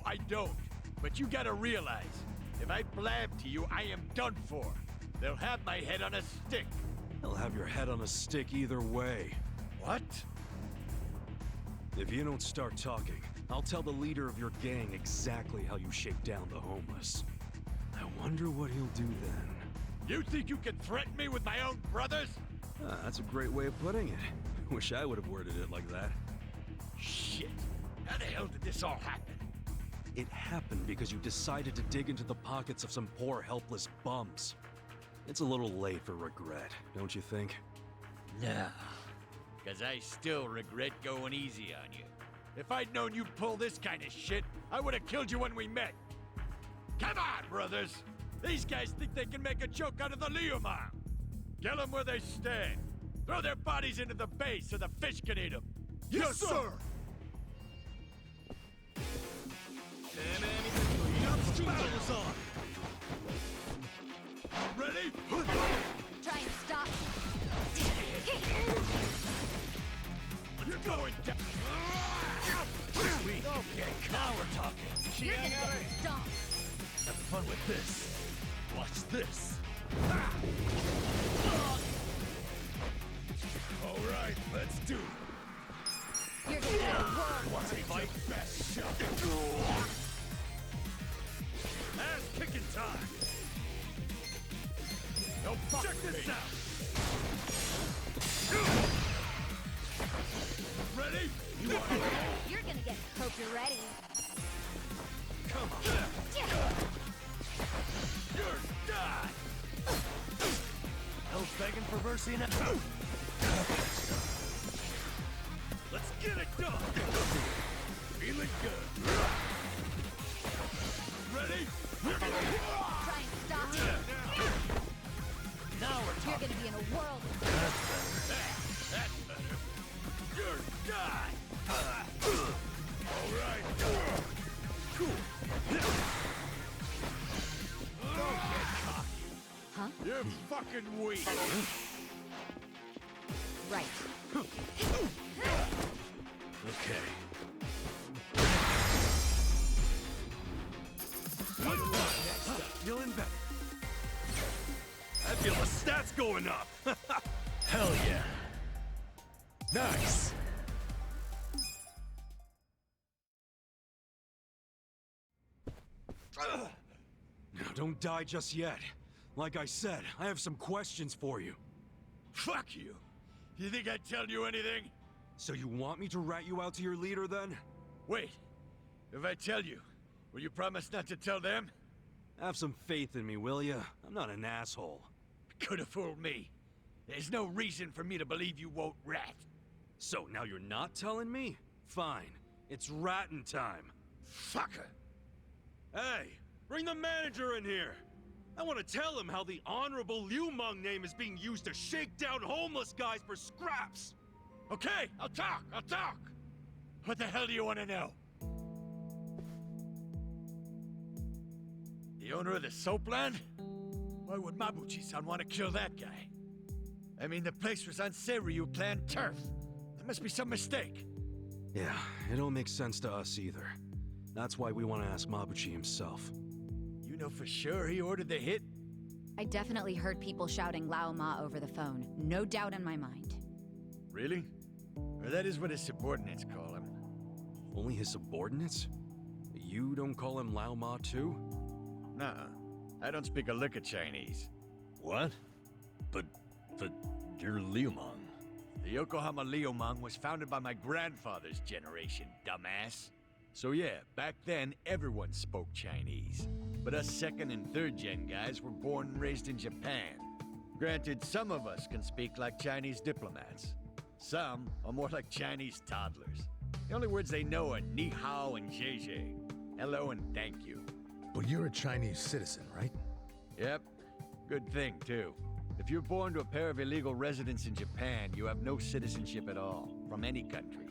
I don't. But you gotta realize, if I blab to you, I am done for. They'll have my head on a stick. They'll have your head on a stick either way. What? If you don't start talking, I'll tell the leader of your gang exactly how you shake down the homeless. I wonder what he'll do then. You think you can threaten me with my own brothers? That's a great way of putting it. Wish I would have worded it like that. Shit. How the hell did this all happen? It happened because you decided to dig into the pockets of some poor, helpless bums. It's a little late for regret, don't you think? No. Because I still regret going easy on you. If I'd known you'd pull this kind of shit, I would have killed you when we met. Come on, brothers! These guys think they can make a joke out of the Liumang. Kill them where they stand. Throw their bodies into the bay so the fish can eat them. Yes, sir! Ready? Try and stop. You're going down. Sweet. Okay, now we're talking. You're gonna get stomped. Have fun with this. Watch this. All right, let's do it. You're gonna get a world. Want to fight? Best shot. Ass kicking time. No fuck. Check this out. Ready? You want to roll? You're gonna get hope you're ready. Come on. You're done. No begging for mercy now. Let's get it done. Feeling good. Ready? Try and stop it. Now we're You're talking. gonna be in a world. That's better. You're done. All right. Cool. Don't get cocky. Huh? You're fucking weak. Right. Okay. Feeling better. I feel the stats going up. Hell yeah. Nice. Now, don't die just yet. Like I said, I have some questions for you. Fuck you. You think I'd tell you anything? So you want me to rat you out to your leader, then? Wait. If I tell you, will you promise not to tell them? Have some faith in me, will ya? I'm not an asshole. Could have fooled me. There's no reason for me to believe you won't rat. So now you're not telling me? Fine. It's ratting time. Fucker. Hey, bring the manager in here. I want to tell him how the Honorable Liumang name is being used to shake down homeless guys for scraps. Okay, I'll talk. What the hell do you want to know? The owner of the soap land? Why would Mabuchi-san want to kill that guy? I mean, the place was on Seiryu clan turf. There must be some mistake. Yeah, it don't make sense to us either. That's why we want to ask Mabuchi himself. You know for sure he ordered the hit? I definitely heard people shouting Lao Ma over the phone. No doubt in my mind. Really? Or that is what his subordinates call him. Only his subordinates? You don't call him Lao Ma too? Nah, I don't speak a lick of Chinese. What? But you're Liumang. The Yokohama Liumang was founded by my grandfather's generation, dumbass. So yeah, back then everyone spoke Chinese. But us second and third gen guys were born and raised in Japan. Granted, some of us can speak like Chinese diplomats. Some are more like Chinese toddlers. The only words they know are ni hao and zhe zhe. Hello and thank you. But you're a Chinese citizen, right? Yep. Good thing, too. If you're born to a pair of illegal residents in Japan, you have no citizenship at all, from any country.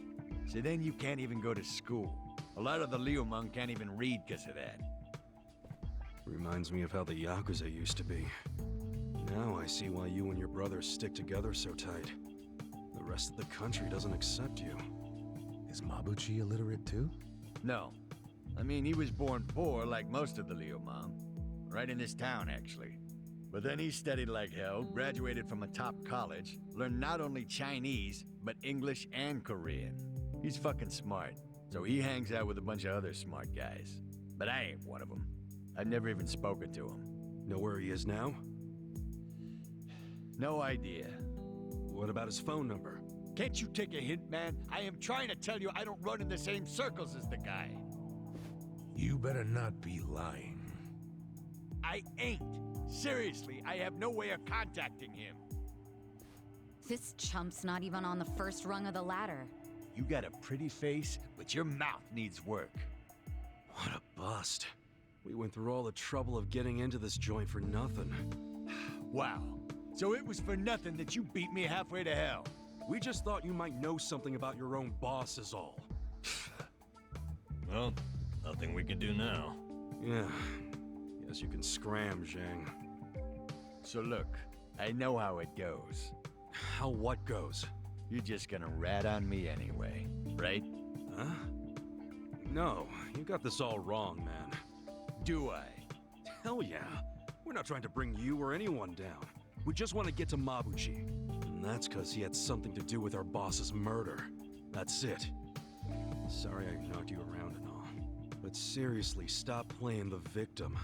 So then you can't even go to school. A lot of the Liumang can't even read because of that. Reminds me of how the Yakuza used to be. Now I see why you and your brothers stick together so tight. The rest of the country doesn't accept you. Is Mabuchi illiterate too? No. I mean, he was born poor like most of the Liumang. Right in this town, actually. But then he studied like hell, graduated from a top college, learned not only Chinese, but English and Korean. He's fucking smart, so he hangs out with a bunch of other smart guys. But I ain't one of them. I've never even spoken to him. Know where he is now? No idea. What about his phone number? Can't you take a hint, man? I am trying to tell you I don't run in the same circles as the guy. You better not be lying. I ain't. Seriously, I have no way of contacting him. This chump's not even on the first rung of the ladder. You got a pretty face, but your mouth needs work. What a bust. We went through all the trouble of getting into this joint for nothing. Wow. So it was for nothing that you beat me halfway to hell. We just thought you might know something about your own boss is all. Well, nothing we can do now. Yeah. Guess you can scram, Zhang. So look, I know how it goes. How what goes? You're just gonna rat on me anyway, right? Huh? No, you got this all wrong, man. Do I? Hell yeah. We're not trying to bring you or anyone down. We just want to get to Mabuchi. And that's because he had something to do with our boss's murder. That's it. Sorry I knocked you around and all. But seriously, stop playing the victim.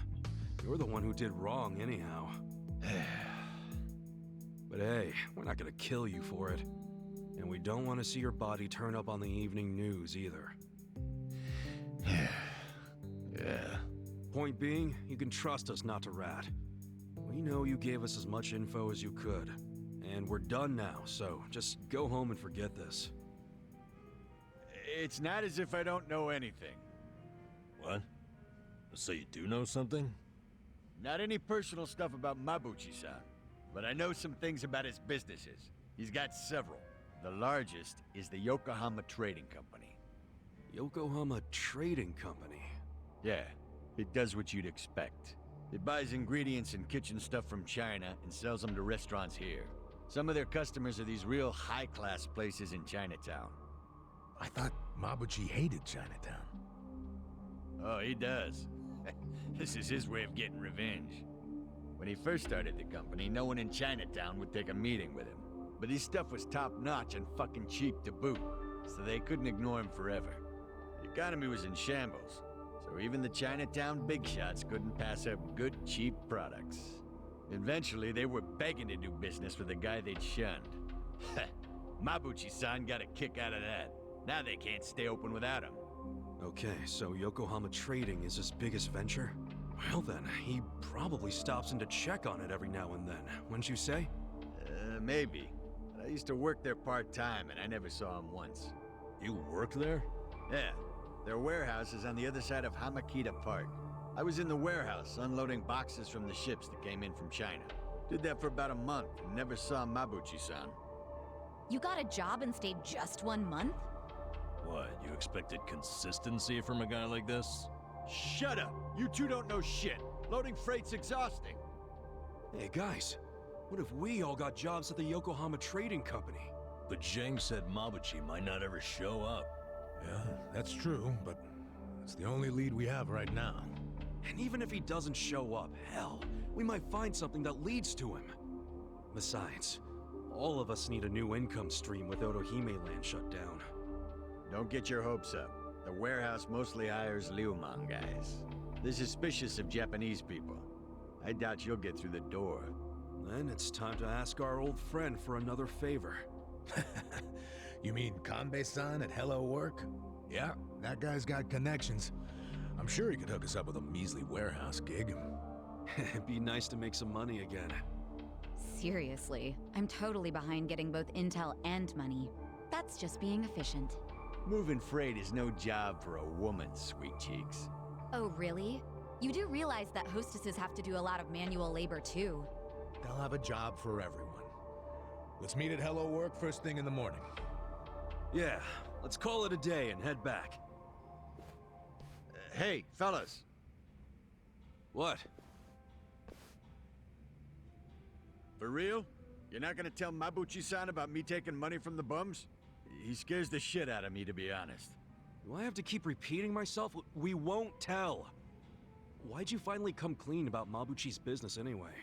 You're the one who did wrong anyhow. But hey, we're not gonna kill you for it. And we don't want to see your body turn up on the evening news either. Yeah. Point being, you can trust us not to rat. We know you gave us as much info as you could. And we're done now, so just go home and forget this. It's not as if I don't know anything. What? So you do know something? Not any personal stuff about Mabuchi-san, but I know some things about his businesses. He's got several. The largest is the Yokohama Trading Company. Yokohama Trading Company? Yeah, it does what you'd expect. It buys ingredients and kitchen stuff from China and sells them to restaurants here. Some of their customers are these real high-class places in Chinatown. I thought Mabuchi hated Chinatown. Oh, he does. This is his way of getting revenge. When he first started the company, no one in Chinatown would take a meeting with him. But his stuff was top-notch and fucking cheap to boot, so they couldn't ignore him forever. The economy was in shambles, so even the Chinatown big shots couldn't pass up good, cheap products. Eventually, they were begging to do business with the guy they'd shunned. Mabuchi-san got a kick out of that. Now they can't stay open without him. Okay, so Yokohama Trading is his biggest venture? Well then, he probably stops in to check on it every now and then, wouldn't you say? Maybe. But I used to work there part-time, and I never saw him once. You worked there? Yeah. Their warehouse is on the other side of Hamakita Park. I was in the warehouse, unloading boxes from the ships that came in from China. Did that for about a month, and never saw Mabuchi-san. You got a job and stayed just 1 month? What, you expected consistency from a guy like this? Shut up! You two don't know shit! Loading freight's exhausting! Hey guys, what if we all got jobs at the Yokohama Trading Company? But Zhang said Mabuchi might not ever show up. Yeah, that's true, but it's the only lead we have right now. And even if he doesn't show up, hell, we might find something that leads to him. Besides, all of us need a new income stream with Otohime Land shut down. Don't get your hopes up. The warehouse mostly hires Liumang guys. They're suspicious of Japanese people. I doubt you'll get through the door. Then it's time to ask our old friend for another favor. You mean Kanbei-san at Hello Work? Yeah, that guy's got connections. I'm sure he could hook us up with a measly warehouse gig. It'd be nice to make some money again. Seriously, I'm totally behind getting both intel and money. That's just being efficient. Moving freight is no job for a woman, sweet cheeks. Oh, really? You do realize that hostesses have to do a lot of manual labor, too. They'll have a job for everyone. Let's meet at Hello Work first thing in the morning. Yeah, let's call it a day and head back. Hey, fellas. What? For real? You're not gonna tell Mabuchi-san about me taking money from the bums? He scares the shit out of me, to be honest. Do I have to keep repeating myself? We won't tell. Why'd you finally come clean about Mabuchi's business anyway?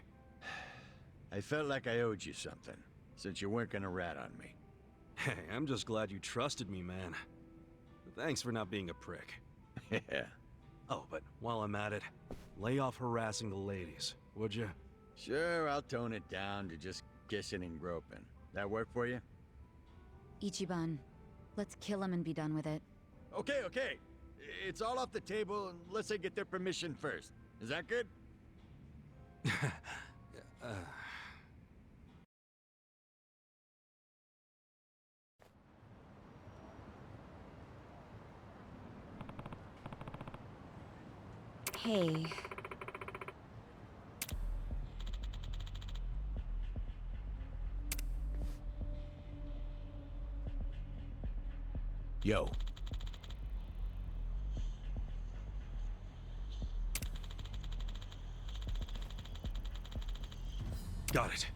I felt like I owed you something, since you weren't gonna rat on me. Hey, I'm just glad you trusted me, man. Thanks for not being a prick. Yeah. Oh, but while I'm at it, lay off harassing the ladies, would you? Sure, I'll tone it down to just kissing and groping. That work for you? Ichiban, let's kill him and be done with it. Okay, okay. It's all off the table unless I get their permission first. Is that good? Hey. Yo. Got it.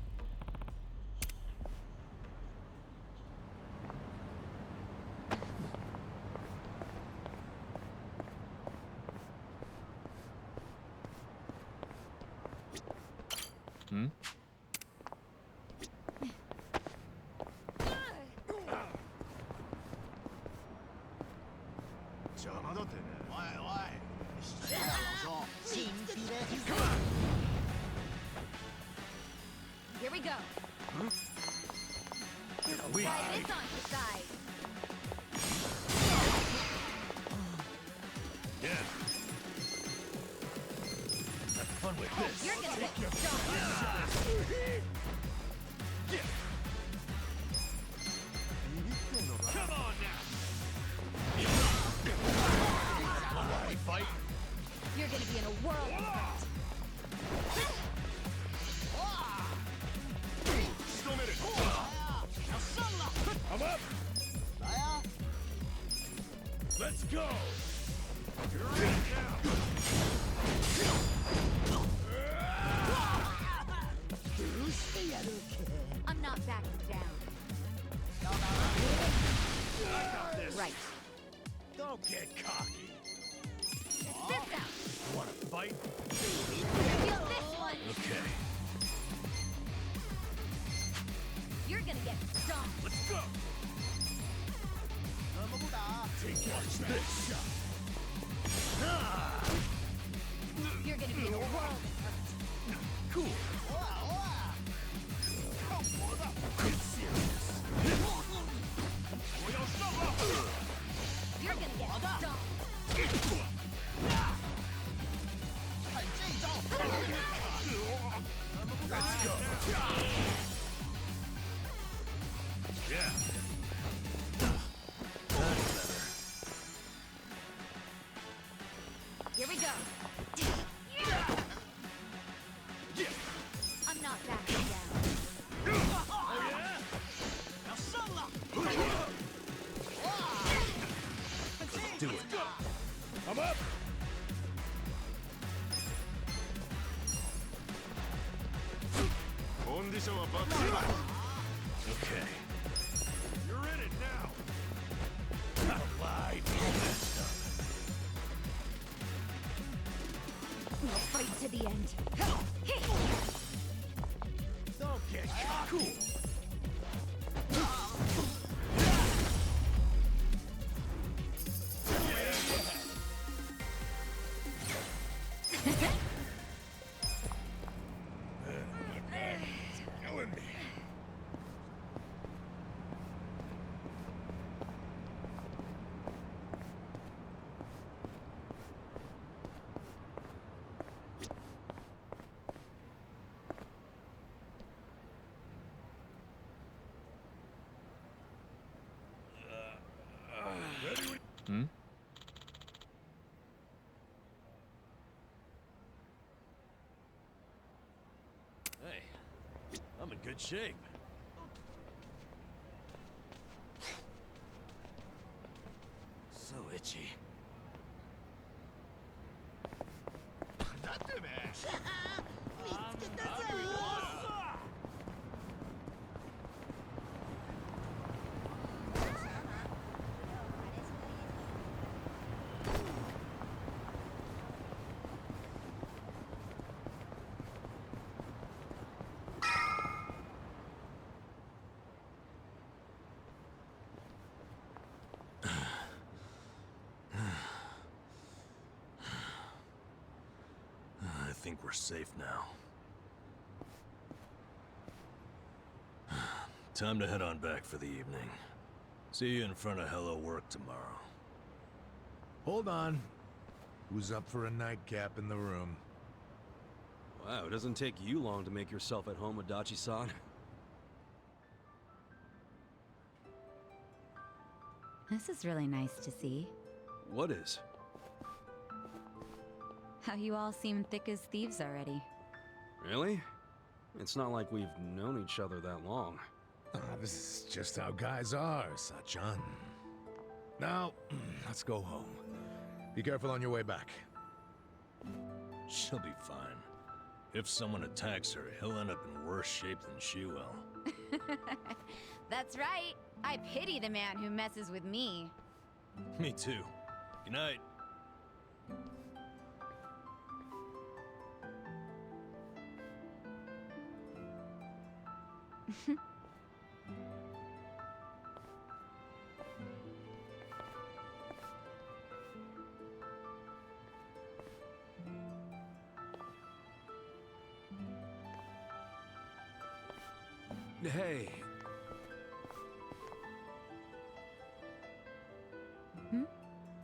Hmm? Here we go. Huh? Try this on your side. Yeah. Have fun with this. You're gonna get Come on now! Fight? You're gonna be in a world of hurt. I'm up! Let's go! You're in now! I'm not backing down. I got this. Right. Don't get cocky. This out. Want to fight? Feel this one. Okay. You're gonna get stomped. Let's go! Watch this! You're gonna be in a world of hurt. Cool! Get serious! You're gonna get stomped. Let's go! Yeah! Here we go. I'm not backing down. Oh, yeah? Let's do it. I'm up! Okay. You're in it now. Allied. Hmm? Hey, I'm in good shape. So itchy. I think we're safe now. Time to head on back for the evening. See you in front of Hello Work tomorrow. Hold on. Who's up for a nightcap in the room? Wow, it doesn't take you long to make yourself at home, Adachi-san. This is really nice to see. What is? How you all seem thick as thieves already. Really? It's not like we've known each other that long. This is just how guys are, Sachan. Now, let's go home. Be careful on your way back. She'll be fine. If someone attacks her, he'll end up in worse shape than she will. That's right. I pity the man who messes with me. Me too. Good night. Hey.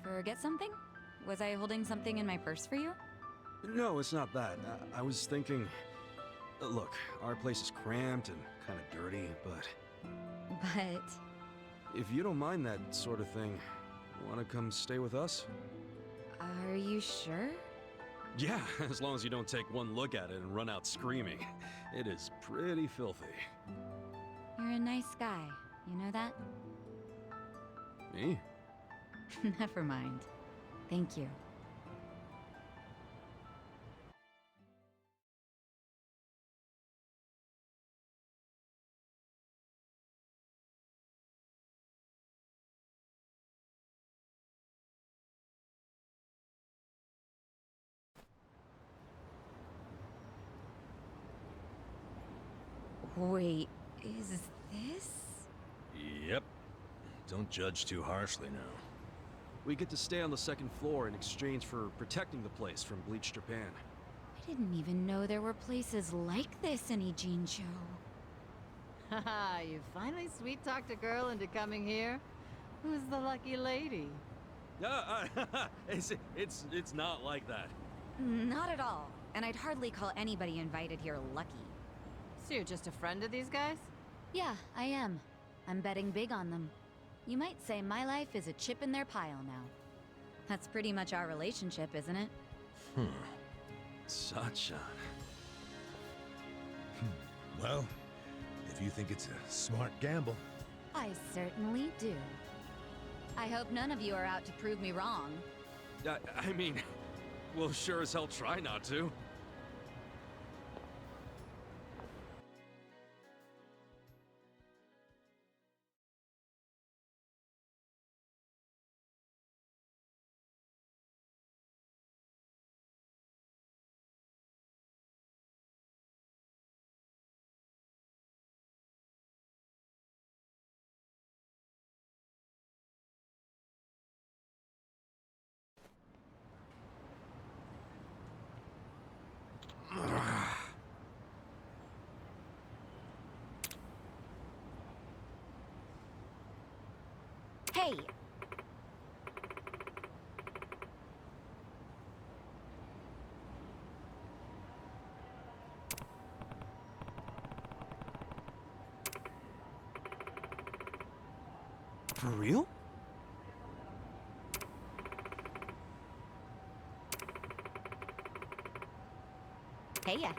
Forget something? Was I holding something in my purse for you? No, it's not that. I was thinking... Look, our place is cramped and kind of dirty, but... But... If you don't mind that sort of thing, wanna come stay with us? Are you sure? Yeah, as long as you don't take one look at it and run out screaming. It is pretty filthy. You're a nice guy. You know that? Me? Never mind. Thank you. Wait, is this? Yep. Don't judge too harshly now. We get to stay on the second floor in exchange for protecting the place from Bleach Japan. I didn't even know there were places like this in Ijincho. Haha, you finally sweet-talked a girl into coming here? Who's the lucky lady? It's not like that. Not at all. And I'd hardly call anybody invited here lucky. So you're just a friend of these guys? Yeah, I am. I'm betting big on them. You might say my life is a chip in their pile now. That's pretty much our relationship, isn't it? Sachan. Well, if you think it's a smart gamble. I certainly do. I hope none of you are out to prove me wrong. I mean, we'll sure as hell try not to. Hey! For real? Hey ya.